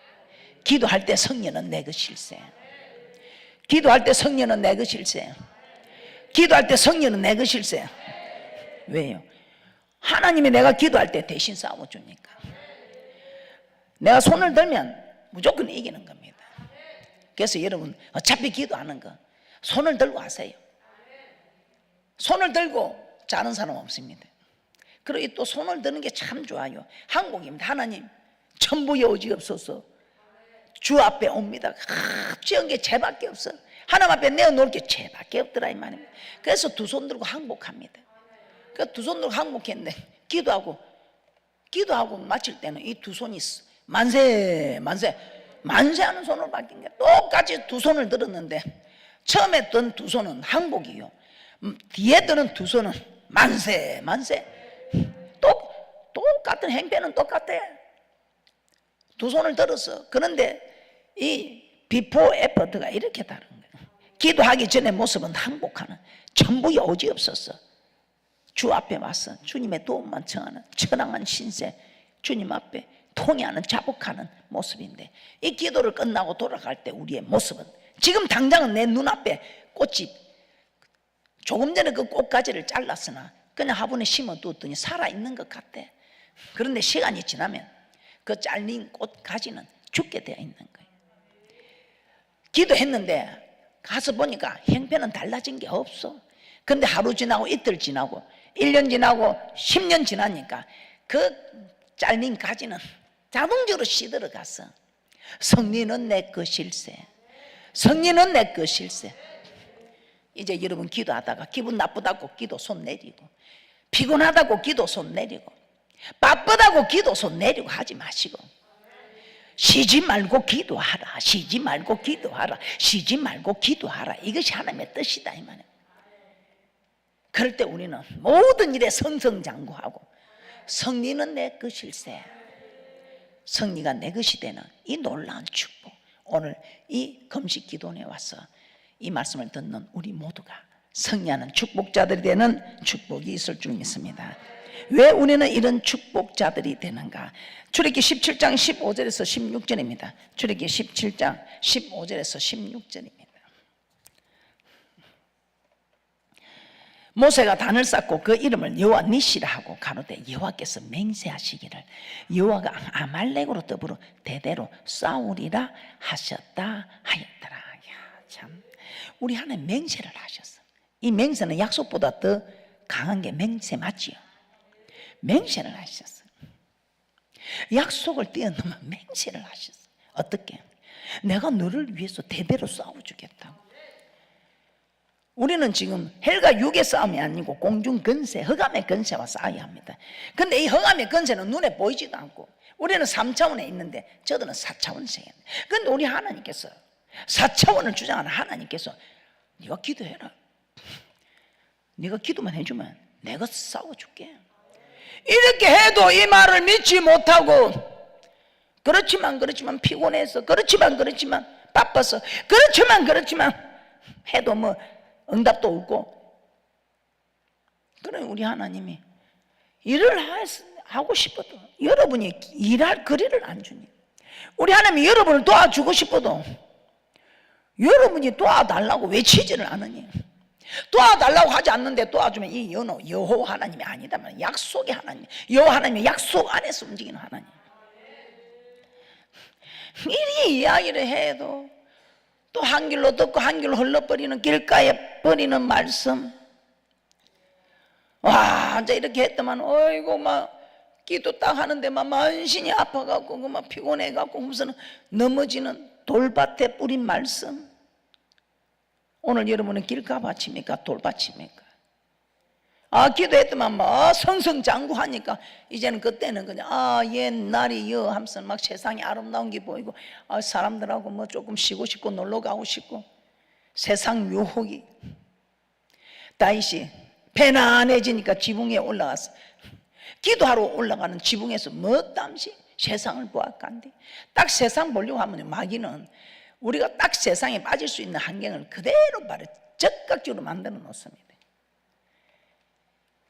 기도할 때 성령은 내 것일세. 기도할 때 성령은 내 것일세. 기도할 때 성령은 내 것일세. 왜요? 하나님이 내가 기도할 때 대신 싸워주니까. 내가 손을 들면 무조건 이기는 겁니다. 그래서 여러분 어차피 기도하는 거 손을 들고 하세요. 손을 들고 자는 사람 없습니다. 그리고 또 손을 드는 게 참 좋아요. 항복입니다. 하나님 천부 여지없소서 주 앞에 옵니다. 지은 게 죄밖에 없어. 하나님 앞에 내어놓을 게 죄밖에 없더라 이 말입니다. 그래서 두 손 들고 항복합니다. 그 두 손 들고 항복했는데 기도하고 마칠 때는 이 두 손이 만세 하는 손으로 바뀐 게, 똑같이 두 손을 들었는데 처음에 든 두 손은 항복이요, 뒤에 드는 두 손은 만세. 똑같은 행패는 똑같아. 두 손을 들었어. 그런데 이 비포 애프터가 이렇게 다른 거예요. 기도하기 전에 모습은 항복하는, 전부 여지없었어. 주 앞에 와서 주님의 도움만 청하는 처량한 신세, 주님 앞에 통회하는 자복하는 모습인데, 이 기도를 끝나고 돌아갈 때 우리의 모습은, 지금 당장은 내 눈앞에 꽃이, 조금 전에 그 꽃가지를 잘랐으나 그냥 화분에 심어두었더니 살아있는 것 같아. 그런데 시간이 지나면 그 잘린 꽃가지는 죽게 되어 있는 거예요. 기도했는데 가서 보니까 형편은 달라진 게 없어. 근데 하루 지나고 이틀 지나고 1년 지나고 10년 지나니까 그 잘린 가지는 자동적으로 시들어갔어. 승리는 내 것일세. 승리는 내 것일세. 이제 여러분 기도하다가 기분 나쁘다고 기도 손 내리고, 피곤하다고 기도 손 내리고, 바쁘다고 기도 손 내리고 하지 마시고, 쉬지 말고 기도하라. 쉬지 말고 기도하라. 쉬지 말고 기도하라. 이것이 하나님의 뜻이다 이 말이에요. 그럴 때 우리는 모든 일에 승승장구하고 승리는 내 것일세. 승리가 내 것이 되는 이 놀라운 축복, 오늘 이 금식 기도원에 와서 이 말씀을 듣는 우리 모두가 승리하는 축복자들이 되는 축복이 있을 줄 믿습니다. 왜 우리는 이런 축복자들이 되는가? 출애굽기 17장 15절에서 16절입니다. 출애굽기 17장 15절에서 16절입니다. 모세가 단을 쌓고 그 이름을 여호와 니시라 하고 가로되 여호와께서 맹세하시기를 여호와가 아말렉으로 더불어 대대로 싸우리라 하셨다 하였더라. 야, 참 우리 하나님 맹세를 하셨어. 이 맹세는 약속보다 더 강한 게 맹세 맞지요? 맹세를 하셨어. 약속을 뛰어넘어 맹세를 하셨어. 어떻게? 내가 너를 위해서 대대로 싸워주겠다고. 우리는 지금 헬과 육의 싸움이 아니고 공중 근세, 흑암의 근세와 싸워야 합니다. 근데 이 흑암의 근세는 눈에 보이지도 않고 우리는 3차원에 있는데 저들은 4차원 세계. 근데 우리 하나님께서 4차원을 주장하는 하나님께서 네가 기도해라. 네가 기도만 해주면 내가 싸워줄게. 이렇게 해도 이 말을 믿지 못하고 그렇지만 피곤해서 그렇지만 바빠서 그렇지만 해도 뭐 응답도 없고. 그래 우리 하나님이 일을 하고 싶어도 여러분이 일할 거리를 안 주니, 우리 하나님이 여러분을 도와주고 싶어도 여러분이 도와달라고 외치지를 않으니, 도와달라고 하지 않는데 도와주면 이 여호와 하나님이 아니다면 약속의 하나님, 여호와 하나님이 약속 안에서 움직이는 하나님. 미리 이야기를 해도 또 한 길로 듣고 한 길로 흘러버리는 길가에 버리는 말씀. 와, 이제 이렇게 했더만 어이구 막 기도 딱 하는데 막 만신이 아파갖고 막 피곤해갖고 무슨 넘어지는 돌밭에 뿌린 말씀. 오늘 여러분은 길가밭입니까? 돌밭입니까? 기도했더만 막 성성장구하니까 이제는 그때는 그냥 옛날이여 하면서 막 세상이 아름다운 게 보이고 사람들하고 뭐 조금 쉬고 싶고 놀러 가고 싶고 세상 유혹이. 다윗이 편안해지니까 지붕에 올라가서 기도하러 올라가는 지붕에서 멋담시 세상을 보았간디. 딱 세상 보려고 하면 마귀는 우리가 딱 세상에 빠질 수 있는 환경을 그대로 바로 적극적으로 만들어 놓습니다.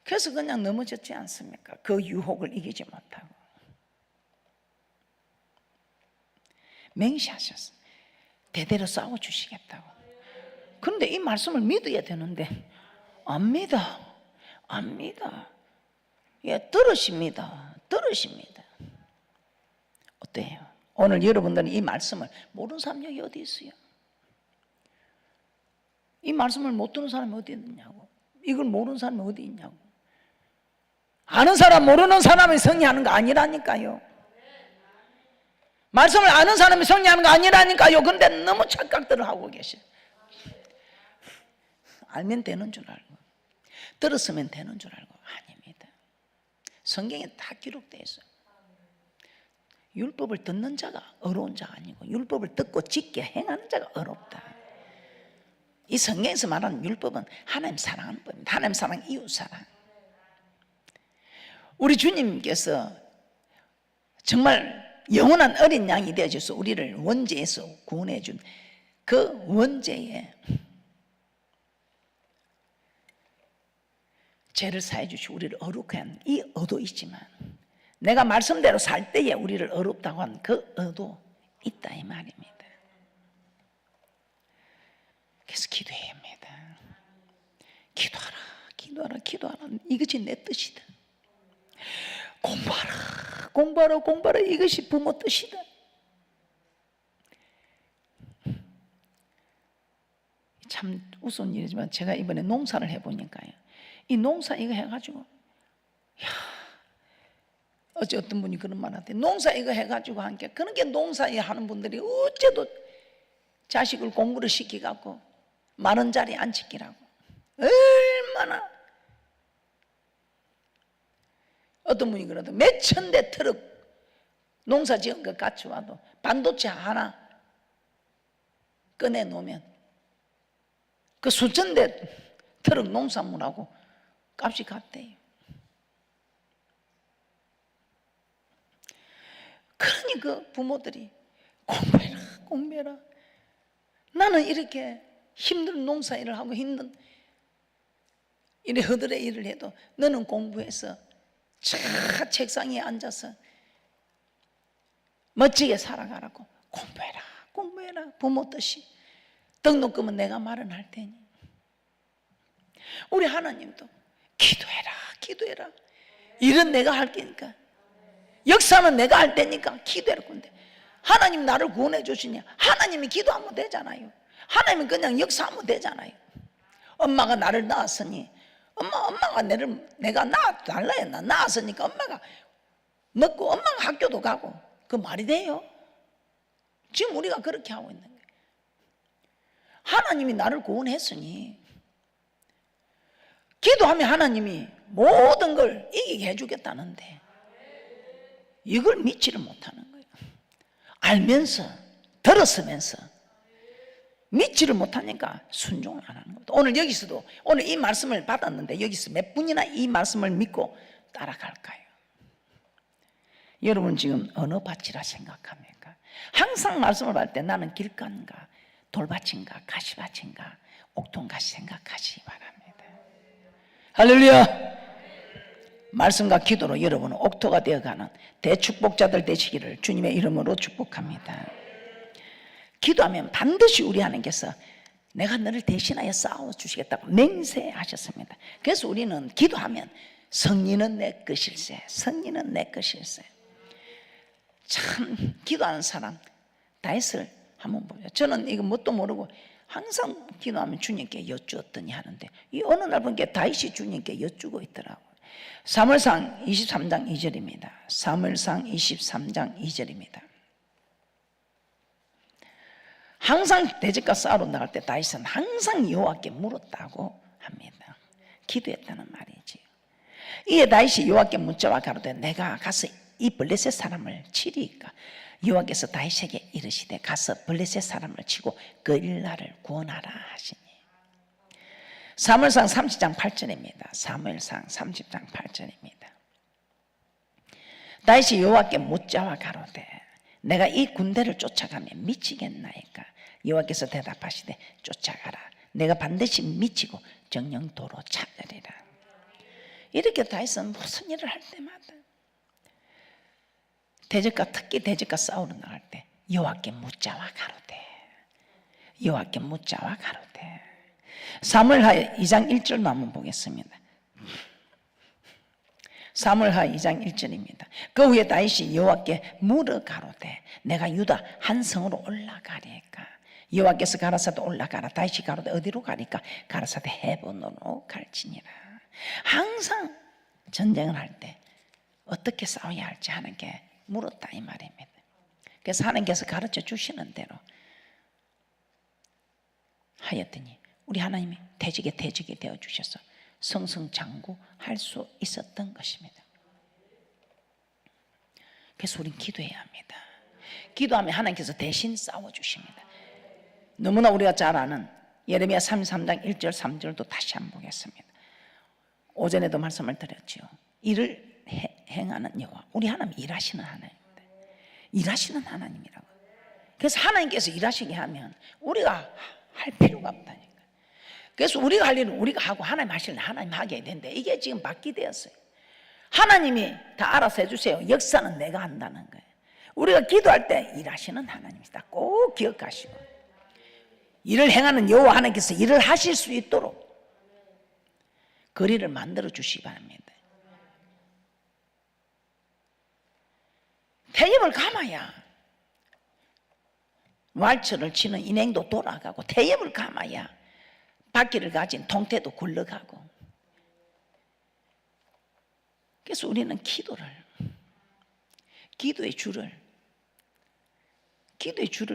그래서 그냥 넘어졌지 않습니까? 그 유혹을 이기지 못하고. 맹세하셨어. 대대로 싸워주시겠다고. 그런데 이 말씀을 믿어야 되는데 안 믿어. 예, 들으십니다. 어때요? 오늘 여러분들은 이 말씀을 모르는 사람 여기 어디 있어요? 이 말씀을 못 듣는 사람이 어디 있느냐고. 이걸 모르는 사람이 어디 있냐고. 아는 사람 모르는 사람이 승리하는 거 아니라니까요. 말씀을 아는 사람이 승리하는 거 아니라니까요. 그런데 너무 착각들을 하고 계셔. 알면 되는 줄 알고 들었으면 되는 줄 알고. 아닙니다. 성경에 다 기록되어 있어요. 율법을 듣는 자가 어려운 자가 아니고 율법을 듣고 지켜 행하는 자가 어렵다. 이 성경에서 말하는 율법은 하나님 사랑하는 법입니다. 하나님 사랑, 이웃 사랑. 우리 주님께서 정말 영원한 어린 양이 되어줘서 우리를 원죄에서 구원해 준 그 원죄에 죄를 사해 주시고 우리를 어렵게 한 이 의도 있지만 내가 말씀대로 살 때에 우리를 어렵다고 한 그 의도 있다 이 말입니다. 그래서 기도해야 합니다. 기도하라. 이것이 내 뜻이다. 공부하라. 이것이 부모 뜻이다. 참 우스운 일이지만 제가 이번에 농사를 해보니까요. 이 농사 이거 해가지고 어제 어떤 분이 그런 말 하대. 농사 이거 해가지고 한 게 그런 게 농사 하는 분들이 어째도 자식을 공부를 시키갖고 많은 자리에 앉히기라고 얼마나. 어떤 분이 그러더 몇 천 대 트럭 농사 지은 것 같이 와도 반도체 하나 꺼내놓으면 그 수천 대 트럭 농산물하고 값이 같대요. 그러니 그 부모들이 공부해라. 나는 이렇게 힘든 농사 일을 하고 힘든 이래 허들의 일을 해도 너는 공부해서 책상 위에 앉아서 멋지게 살아가라고. 공부해라. 부모 뜻이. 등록금은 내가 마련할 테니. 우리 하나님도 기도해라, 기도해라. 일은 내가 할 테니까, 역사는 내가 할 테니까 기도해라. 근데 하나님 나를 구원해 주시냐? 하나님이 기도하면 되잖아요. 하나님은 그냥 역사하면 되잖아요. 엄마가 나를 낳았으니 엄마가 내가 낳았달라 낳았으니까 엄마가 먹고 엄마가 학교도 가고, 그 말이 돼요? 지금 우리가 그렇게 하고 있는 거예요. 하나님이 나를 구원했으니 기도하면 하나님이 모든 걸 이기게 해주겠다는데 이걸 믿지를 못하는 거예요. 알면서, 들었으면서 믿지를 못하니까 순종을 안 하는 거예요. 오늘 여기서도 오늘 이 말씀을 받았는데 여기서 몇 분이나 이 말씀을 믿고 따라갈까요? 여러분 지금 어느 밭이라 생각합니까? 항상 말씀을 받을 때 나는 길간가 돌밭인가 가시밭인가 옥동가시 생각하시기 바랍니다. 할렐루야. 말씀과 기도로 여러분은 옥토가 되어가는 대축복자들 되시기를 주님의 이름으로 축복합니다. 기도하면 반드시 우리 하나님께서 내가 너를 대신하여 싸워주시겠다고 맹세하셨습니다. 그래서 우리는 기도하면 성리는 내 것일세, 성리는 내 것일세. 참 기도하는 사람 다윗을 한번 보죠. 저는 이거 뭣도 모르고 항상 기도하면 주님께 여쭈었더니 하는데 이 어느 날 보니까 다윗이 주님께 여쭈고 있더라고요. 사무엘상 23장 2절입니다. 사무엘상 23장 2절입니다. 항상 대적과 싸우러 나갈 때 다윗은 항상 여호와께 물었다고 합니다. 기도했다는 말이지. 이에 다윗이 여호와께 묻자와 가로되 내가 가서 이 블레셋 사람을 치리이까? 여호와께서 다윗에게 이르시되 가서 블레셋 사람을 치고 그 일나를 구원하라 하시니. 사무엘상 30장 8절입니다. 사무엘상 30장 8절입니다. 다윗이 여호와께 묻자와 가로되 내가 이 군대를 쫓아가면 미치겠나이까? 여호와께서 대답하시되 쫓아가라. 내가 반드시 미치고 정령도로 찾으리라. 이렇게 다윗은 무슨 일을 할 때마다 대적과 특히 대적과 싸우러 나갈 때 여호와께 묻자와 가로되 여호와께 묻자와 가로되. 사무엘하 2장 1절로 한번 보겠습니다. 사무엘하 2장 1절입니다. 그 후에 다윗이 여호와께 물어 가로되 내가 유다 한 성으로 올라가리까? 여호와께서 가라사대 올라가라. 다윗이 가로되 어디로 가리까? 가라사대 헤브론으로 갈지니라. 항상 전쟁을 할 때 어떻게 싸워야 할지 하나님께 물었다 이 말입니다. 그래서 하나님께서 가르쳐 주시는 대로 하였더니 우리 하나님이 대적에 되어 주셔서 승승장구할 수 있었던 것입니다. 그래서 우리는 기도해야 합니다. 기도하면 하나님께서 대신 싸워주십니다. 너무나 우리가 잘 아는 예레미야 33장 1절 3절도 다시 한번 보겠습니다. 오전에도 말씀을 드렸죠. 일을 행하는 여호와, 우리 하나님 일하시는 하나님입니다. 일하시는 하나님이라고. 그래서 하나님께서 일하시게 하면 우리가 할 필요가 없다니까. 그래서 우리가 할 일은 우리가 하고 하나님 하실 일은 하나님 하게 되는데 이게 지금 바뀌되었어요. 하나님이 다 알아서 해주세요. 역사는 내가 한다는 거예요. 우리가 기도할 때 일하시는 하나님이다. 꼭 기억하시고 일을 행하는 여호와 하나님께서 일을 하실 수 있도록 거리를 만들어 주시기 바랍니다. 태엽을 감아야 왈츠를 치는 인행도 돌아가고 태엽을 감아야 바퀴를 가진 통태도 굴러가고. 그래서 우리는 기도의 줄을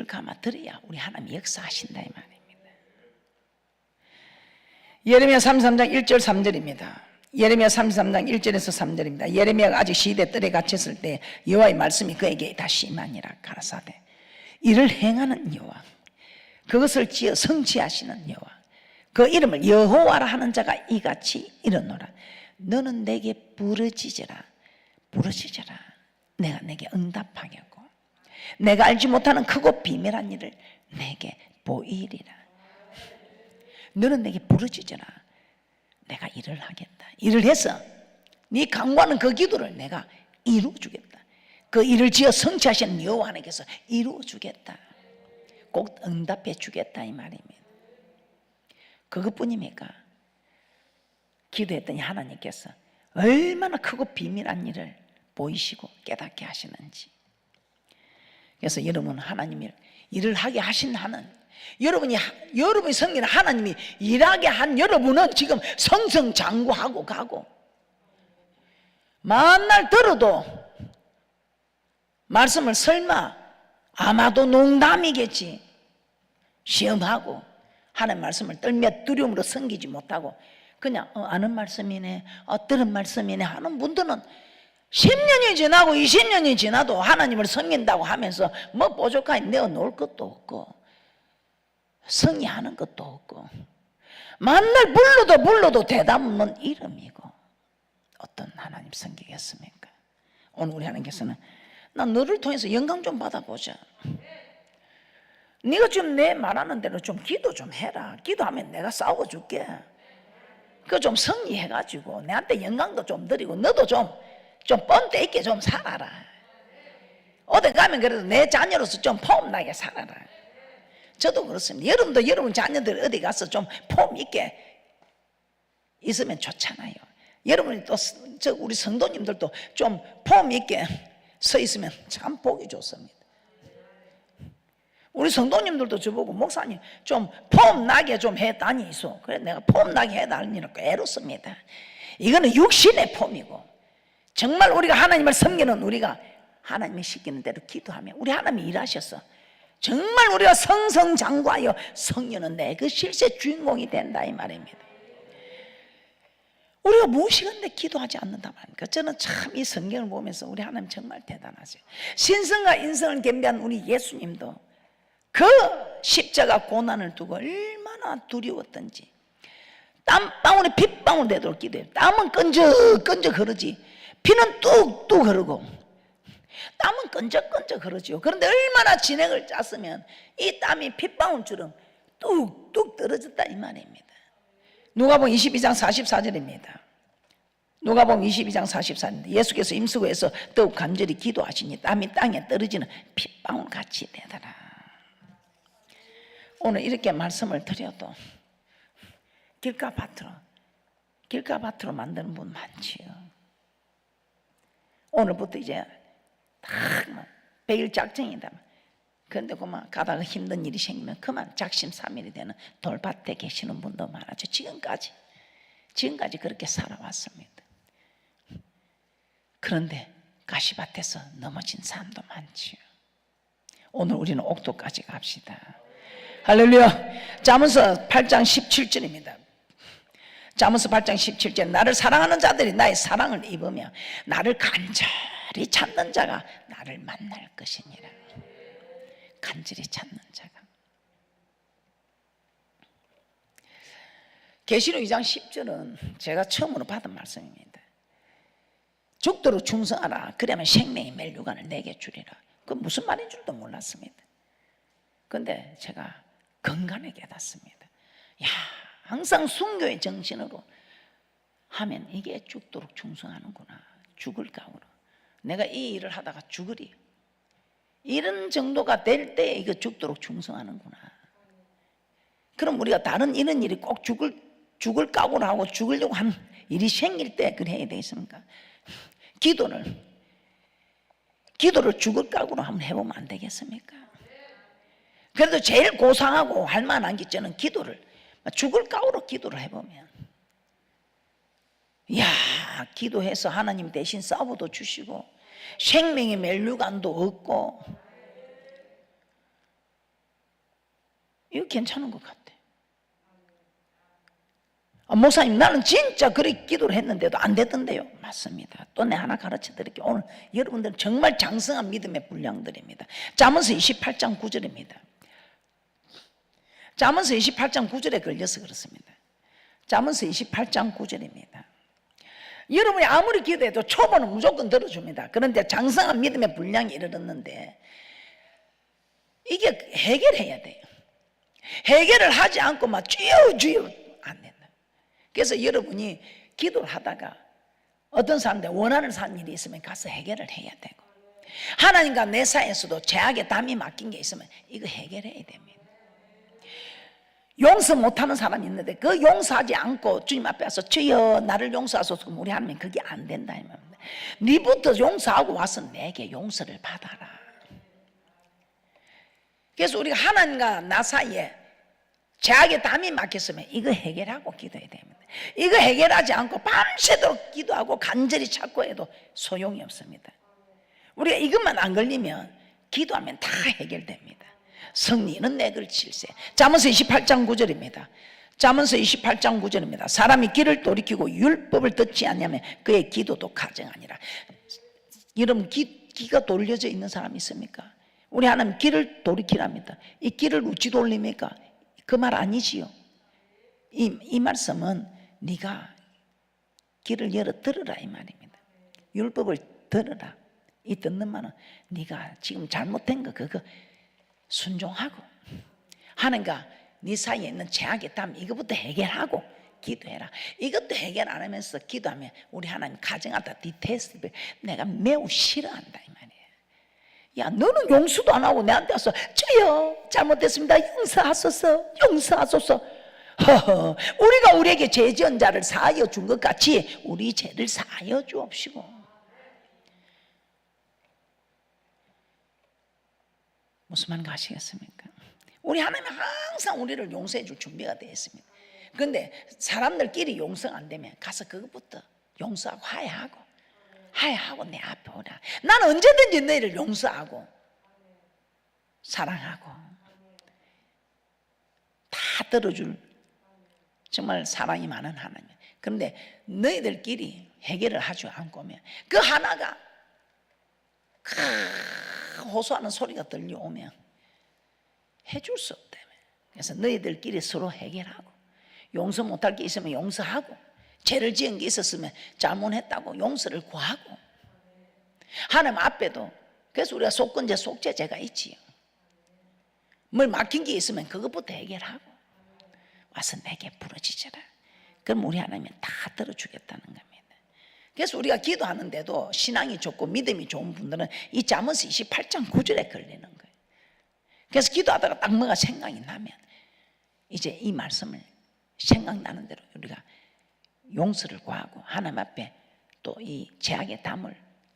감아 들어야 우리 하나님이 역사하신다 이 말입니다. 예레미야 33장 1절 3절입니다. 예레미야 33장 1절에서 3절입니다. 예레미야가 아직 시대 뜰에 갇혔을 때 여호와의 말씀이 그에게 다시 임하니라. 가라사대 이를 행하는 여호와, 그것을 지어 성취하시는 여호와, 그 이름을 여호와라 하는 자가 이같이 이르노라. 너는 내게 부르짖으라. 내가 내게 응답하겠고 내가 알지 못하는 크고 비밀한 일을 내게 보이리라. 너는 내게 부르짖으라. 내가 일을 하겠다. 일을 해서 네 강구하는 그 기도를 내가 이루어주겠다. 그 일을 지어 성취하신 여호와 하나님께서 이루어주겠다. 꼭 응답해 주겠다 이 말입니다. 그것뿐입니까? 기도했더니 하나님께서 얼마나 크고 비밀한 일을 보이시고 깨닫게 하시는지. 그래서 여러분, 하나님이 일을 하게 하신 하나님, 여러분이 섬기는 하나님이 일하게 한 여러분은 지금 성성장구하고 가고, 만날 들어도 말씀을 설마 아마도 농담이겠지 시험하고 하나님 말씀을 떨며 두려움으로 섬기지 못하고 그냥 아는 말씀이네, 들은 말씀이네 하는 분들은 10년이 지나고 20년이 지나도 하나님을 섬긴다고 하면서 뭐 뾰족하게 내어놓을 것도 없고 성의하는 것도 없고, 만날 불러도 대답 없는 이름이고, 어떤 하나님 섬기겠습니까? 오늘 우리 하나님께서는 나 너를 통해서 영광 좀 받아보자. 네가 지금 내 말하는 대로 좀 기도 좀 해라. 기도하면 내가 싸워줄게. 그거 좀 성의해가지고 내한테 영광도 좀 드리고 너도 좀 뻔데 있게 좀 살아라. 어디 가면 그래도 내 자녀로서 좀 폼나게 살아라. 저도 그렇습니다. 여러분도 여러분 자녀들 어디 가서 좀 폼 있게 있으면 좋잖아요. 여러분이 또 우리 성도님들도 좀 폼 있게 서 있으면 참 보기 좋습니다. 우리 성도님들도 저보고 목사님 좀 폼 나게 좀 해 다니소. 그래 내가 폼 나게 해 다니니까 애롭습니다. 이거는 육신의 폼이고, 정말 우리가 하나님을 섬기는 우리가 하나님이 시키는 대로 기도하면 우리 하나님이 일하셔서 정말 우리가 성성장구하여 성령은 내 그 실세 주인공이 된다 이 말입니다. 우리가 무엇이건데 기도하지 않는다 말입니까? 저는 참 이 성경을 보면서 우리 하나님 정말 대단하세요. 신성과 인성을 겸비한 우리 예수님도 그 십자가 고난을 두고 얼마나 두려웠던지, 땀방울에 핏방울 되도록 기도해요. 땀은 끈적끈적 흐르지 피는 뚝뚝 흐르고 땀은 끈적끈적 흐르지요. 그런데 얼마나 진액을 짰으면 이 땀이 핏방울처럼 뚝뚝 떨어졌다 이 말입니다. 누가복음 22장 44절입니다. 누가복음 22장 44절입니다. 예수께서 임수고에서 더욱 간절히 기도하시니 땀이 땅에 떨어지는 핏방울같이 되더라. 오늘 이렇게 말씀을 드려도 길가밭으로 만드는 분 많지요. 오늘부터 이제 딱 100일 작정이다. 그런데 그만 가다가 힘든 일이 생기면 그만 작심삼일이 되는 돌밭에 계시는 분도 많아죠. 지금까지 그렇게 살아왔습니다. 그런데 가시밭에서 넘어진 사람도 많지요. 오늘 우리는 옥토까지 갑시다. 할렐루야. 잠언서 8장 17절입니다. 잠언서 8장 17절. 나를 사랑하는 자들이 나의 사랑을 입으며 나를 간절히 찾는 자가 나를 만날 것이니라. 간절히 찾는 자가. 계시록 2장 10절은 제가 처음으로 받은 말씀입니다. 죽도록 충성하라. 그러면 생명의 멸류관을 내게 주리라. 그 무슨 말인 줄도 몰랐습니다. 그런데 제가 건강에 깨닫습니다. 야, 항상 순교의 정신으로 하면 이게 죽도록 충성하는구나. 죽을 각오로. 내가 이 일을 하다가 죽으리. 이런 정도가 될 때 이거 죽도록 충성하는구나. 그럼 우리가 다른 이런 일이 꼭 죽을 각오를 하고 죽으려고 하는 일이 생길 때 그래야 되겠습니까? 기도를 죽을 각오로 한번 해보면 안 되겠습니까? 그래도 제일 고상하고 할 만한 게 저는 기도를 죽을 각오로 기도를 해보면, 이야, 기도해서 하나님 대신 싸워도 주시고 생명의 멸류관도 얻고, 이거 괜찮은 것 같아. 목사님 나는 진짜 그렇게 기도를 했는데도 안 됐던데요. 맞습니다. 또 내 하나 가르쳐 드릴게요. 오늘 여러분들은 정말 장성한 믿음의 분량들입니다. 잠언서 28장 9절입니다. 잠언서 28장 9절에 걸려서 그렇습니다. 잠언서 28장 9절입니다. 여러분이 아무리 기도해도 초보는 무조건 들어줍니다. 그런데 장성한 믿음의 분량이 이르렀는데 이게 해결해야 돼요. 해결을 하지 않고 막 주여 안 된다. 그래서 여러분이 기도를 하다가 어떤 사람들 원하는 사는 일이 있으면 가서 해결을 해야 되고, 하나님과 내 사이에서도 죄악의 담이 맡긴 게 있으면 이거 해결해야 됩니다. 용서 못하는 사람이 있는데 그 용서하지 않고 주님 앞에 와서 주여 나를 용서하소서, 우리 하나님 그게 안 된다 이 말입니다. 네부터 용서하고 와서 내게 용서를 받아라. 그래서 우리가 하나님과 나 사이에 죄악의 담이 막혔으면 이거 해결하고 기도해야 됩니다. 이거 해결하지 않고 밤새도록 기도하고 간절히 찾고 해도 소용이 없습니다. 우리가 이것만 안 걸리면 기도하면 다 해결됩니다. 승리는 내 글칠세. 잠언서 28장 9절입니다. 잠언서 28장 9절입니다. 사람이 길을 돌이키고 율법을 듣지 않냐면 그의 기도도 가증하니라. 여러분 귀가 돌려져 있는 사람 있습니까? 우리 하나님 길을 돌이키랍니다. 이 길을 어찌 돌립니까? 그 말 아니지요. 이 말씀은 네가 길을 열어 들으라 이 말입니다. 율법을 들으라. 이 듣는 말은 네가 지금 잘못된 거 그거 순종하고 하는가 네 사이에 있는 죄악의 담 이거부터 해결하고 기도해라. 이것도 해결 안 하면서 기도하면 우리 하나님 가정하다 디테스트 내가 매우 싫어한다 이 말이에요. 야 너는 용서도 안 하고 내한테 와서 주여 잘못됐습니다 용서하소서 용서하소서. 허허, 우리가 우리에게 죄 지은 자를 사하여 준 것 같이 우리 죄를 사하여 주옵시고. 무슨 말인가 아시겠습니까? 우리 하나님은 항상 우리를 용서해 줄 준비가 되어 있습니다. 그런데 사람들끼리 용서가 안 되면 가서 그것부터 용서하고 화해하고 내 앞에 오라. 나는 언제든지 너희를 용서하고 사랑하고 다 들어줄 정말 사랑이 많은 하나님. 그런데 너희들끼리 해결을 하지 않고 오면 그 하나가 호소하는 소리가 들려오면 해줄 수 없다며. 그래서 너희들끼리 서로 해결하고 용서 못할 게 있으면 용서하고 죄를 지은 게 있었으면 잘못했다고 용서를 구하고 하나님 앞에도. 그래서 우리가 속건제 속죄제가 있지요. 뭘 막힌 게 있으면 그것부터 해결하고 와서 내게 부르짖어라. 그럼 우리 하나님은 다 들어주겠다는 겁니다. 그래서 우리가 기도하는데도 신앙이 좋고 믿음이 좋은 분들은 이 잠언서 28장 9절에 걸리는 거예요. 그래서 기도하다가 딱 뭐가 생각이 나면 이제 이 말씀을 생각나는 대로 우리가 용서를 구하고 하나님 앞에 또 이 죄악의 담을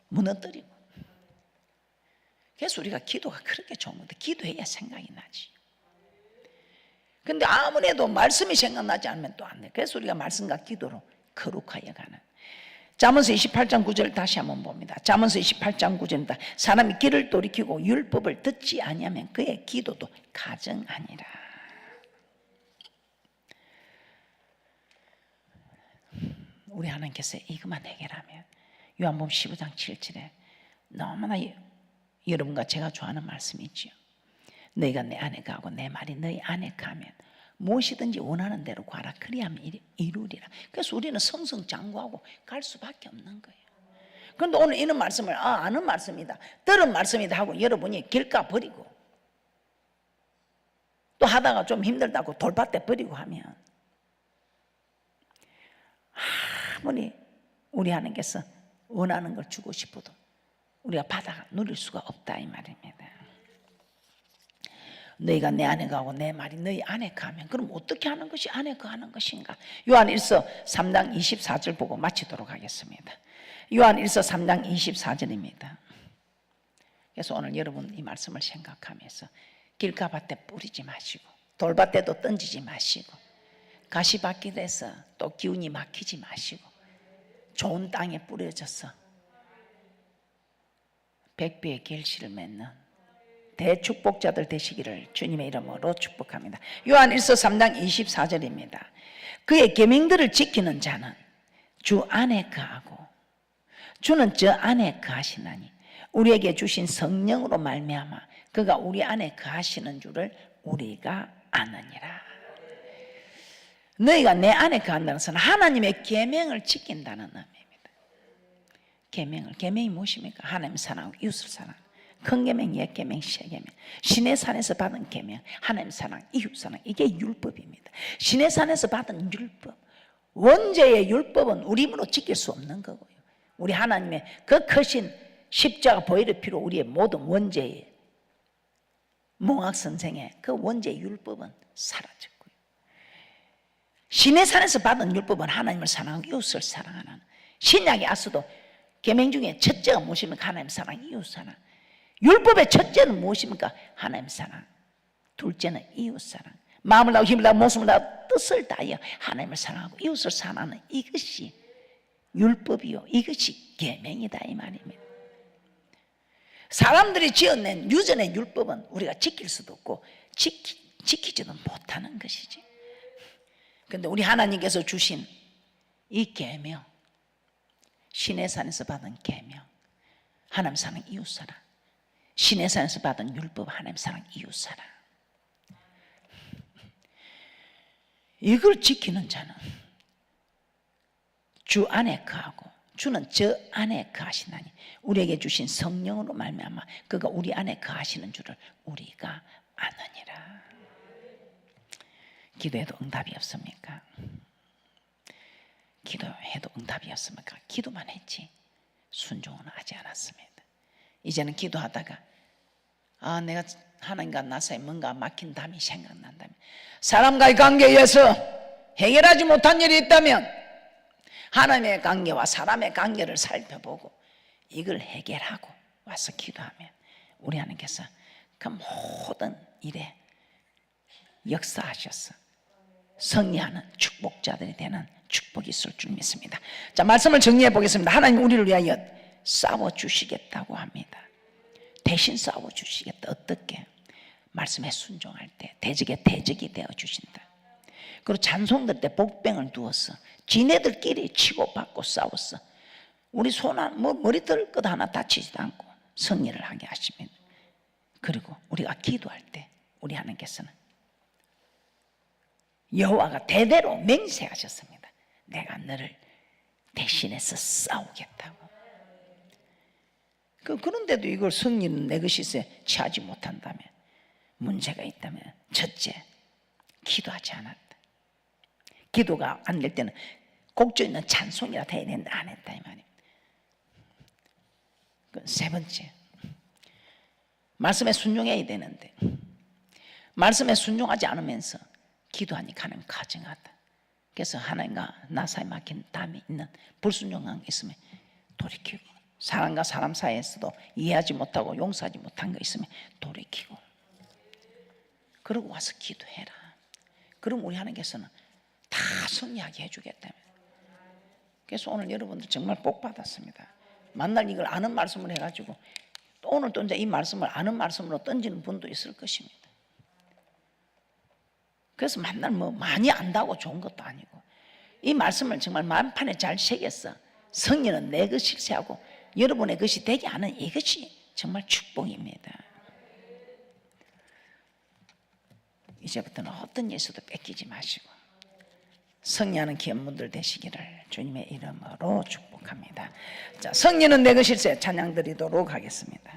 무너뜨리고. 그래서 우리가 기도가 그렇게 좋은 건데 기도해야 생각이 나지. 근데 아무래도 말씀이 생각나지 않으면 또 안 돼. 그래서 우리가 말씀과 기도로 거룩하여 가는. 잠언서 28장 9절 다시 한번 봅니다. 잠언서 28장 9절입니다. 사람이 길을 돌이키고 율법을 듣지 아니하면 그의 기도도 가증하니라. 우리 하나님께서 이것만 해결하면 요한복음 15장 7절에 너무나 여러분과 제가 좋아하는 말씀이 있죠. 너희가 내 안에 가고 내 말이 너희 안에 가면 무엇이든지 원하는 대로 구하라. 그리하면 이루리라. 그래서 우리는 성성장구하고 갈 수밖에 없는 거예요. 그런데 오늘 이런 말씀을 아는 말씀이다 들은 말씀이다 하고 여러분이 길가 버리고 또 하다가 좀 힘들다고 돌밭에 버리고 하면 아무리 우리 하나님께서 원하는 걸 주고 싶어도 우리가 받아 누릴 수가 없다 이 말입니다. 너희가 내 안에 가고 내 말이 너희 안에 가면 그럼 어떻게 하는 것이 안에 거하는 것인가? 요한일서 3장 24절 보고 마치도록 하겠습니다. 요한일서 3장 24절입니다. 그래서 오늘 여러분 이 말씀을 생각하면서 길가밭에 뿌리지 마시고 돌밭에도 던지지 마시고 가시밭길에서 또 기운이 막히지 마시고 좋은 땅에 뿌려져서 백배의 결실을 맺는 대축복자들 되시기를 주님의 이름으로 축복합니다. 요한일서 3장 24절입니다. 그의 계명들을 지키는 자는 주 안에 거하고 주는 저 안에 거하시나니 우리에게 주신 성령으로 말미암아 그가 우리 안에 거하시는 줄을 우리가 아느니라. 너희가 내 안에 거한다는 것은 하나님의 계명을 지킨다는 의미입니다. 계명이 무엇입니까? 하나님 사랑하고 이웃을 사랑. 큰 계명, 옛 계명, 새 계명. 신의 산에서 받은 계명, 하나님 사랑, 이웃 사랑. 이게 율법입니다. 신의 산에서 받은 율법. 원죄의 율법은 우리 힘으로 지킬 수 없는 거고요. 우리 하나님의 그 크신 십자가 보혈의 피로 우리의 모든 원죄의 몽학 선생의 그 원죄의 율법은 사라졌고요. 시내산에서 받은 율법은 하나님을 사랑하고 이웃을 사랑하는, 신약의 아스도 계명 중에 첫째가 무엇입니까? 하나님 사랑, 이웃 사랑. 율법의 첫째는 무엇입니까? 하나님 사랑. 둘째는 이웃 사랑. 마음을 다하고 힘을 다하고 목숨을 다하고 뜻을 다하여 하나님을 사랑하고 이웃을 사랑하는 이것이 율법이요, 이것이 계명이다 이 말입니다. 사람들이 지어낸 유전의 율법은 우리가 지킬 수도 없고 지키지도 못하는 것이지. 그런데 우리 하나님께서 주신 이 계명, 시내산에서 받은 계명, 하나님 사랑, 이웃 사랑. 시내산에서 받은 율법, 하나님 사랑, 이웃 사랑. 이걸 지키는 자는 주 안에 거하고 주는 저 안에 거하시나니 우리에게 주신 성령으로 말미암아 그가 우리 안에 거하시는 줄을 우리가 아느니라. 기도해도 응답이 없습니까? 기도해도 응답이 없습니까? 기도만 했지 순종은 하지 않았습니다. 이제는 기도하다가 내가 하나님과 나 사이에 뭔가 막힌 담이 생각난다면, 사람과의 관계에서 해결하지 못한 일이 있다면 하나님의 관계와 사람의 관계를 살펴보고 이걸 해결하고 와서 기도하면 우리 하나님께서 그 모든 일에 역사하셔서 승리하는 축복자들이 되는 축복이 있을 줄 믿습니다. 자, 말씀을 정리해 보겠습니다. 하나님 우리를 위하여 싸워주시겠다고 합니다. 대신 싸워주시겠다. 어떻게? 말씀에 순종할 때 대적에 대적이 되어주신다. 그리고 찬송들 때 복병을 두어서 지네들끼리 치고받고 싸웠어. 우리 머리 들 것 하나 다치지도 않고 승리를 하게 하십니다. 그리고 우리가 기도할 때 우리 하나님께서는 여호와가 대대로 맹세하셨습니다. 내가 너를 대신해서 싸우겠다고. 그런데도 이걸 승리는 내 것이세 취하지 못한다면, 문제가 있다면, 첫째, 기도하지 않았다. 기도가 안 될 때는 곡조 있는 찬송이라도 해야 되는데 안 했다 이 말입니다. 세 번째, 말씀에 순종해야 되는데 말씀에 순종하지 않으면서 기도하니까 하나님 가증하다. 그래서 하나님과 나 사이에 막힌 담이 있는 불순종한 게 있으면 돌이키고, 사람과 사람 사이에서도 이해하지 못하고 용서하지 못한 거 있으면 돌이키고, 그러고 와서 기도해라. 그럼 우리 하나님께서는 다 승리하게 해주겠다며. 그래서 오늘 여러분들 정말 복 받았습니다. 만날 이걸 아는 말씀을 해가지고 또 오늘 또 이제 이 말씀을 아는 말씀으로 던지는 분도 있을 것입니다. 그래서 만날 많이 안다고 좋은 것도 아니고, 이 말씀을 정말 만판에 잘 새겨서 승리는 내 것일세 하고 여러분의 것이 되게 하는 이것이 정말 축복입니다. 이제부터는 어떤 예수도 뺏기지 마시고 승리하는 귀한 분들 되시기를 주님의 이름으로 축복합니다. 자, 승리는 내 것일세 찬양 드리도록 하겠습니다.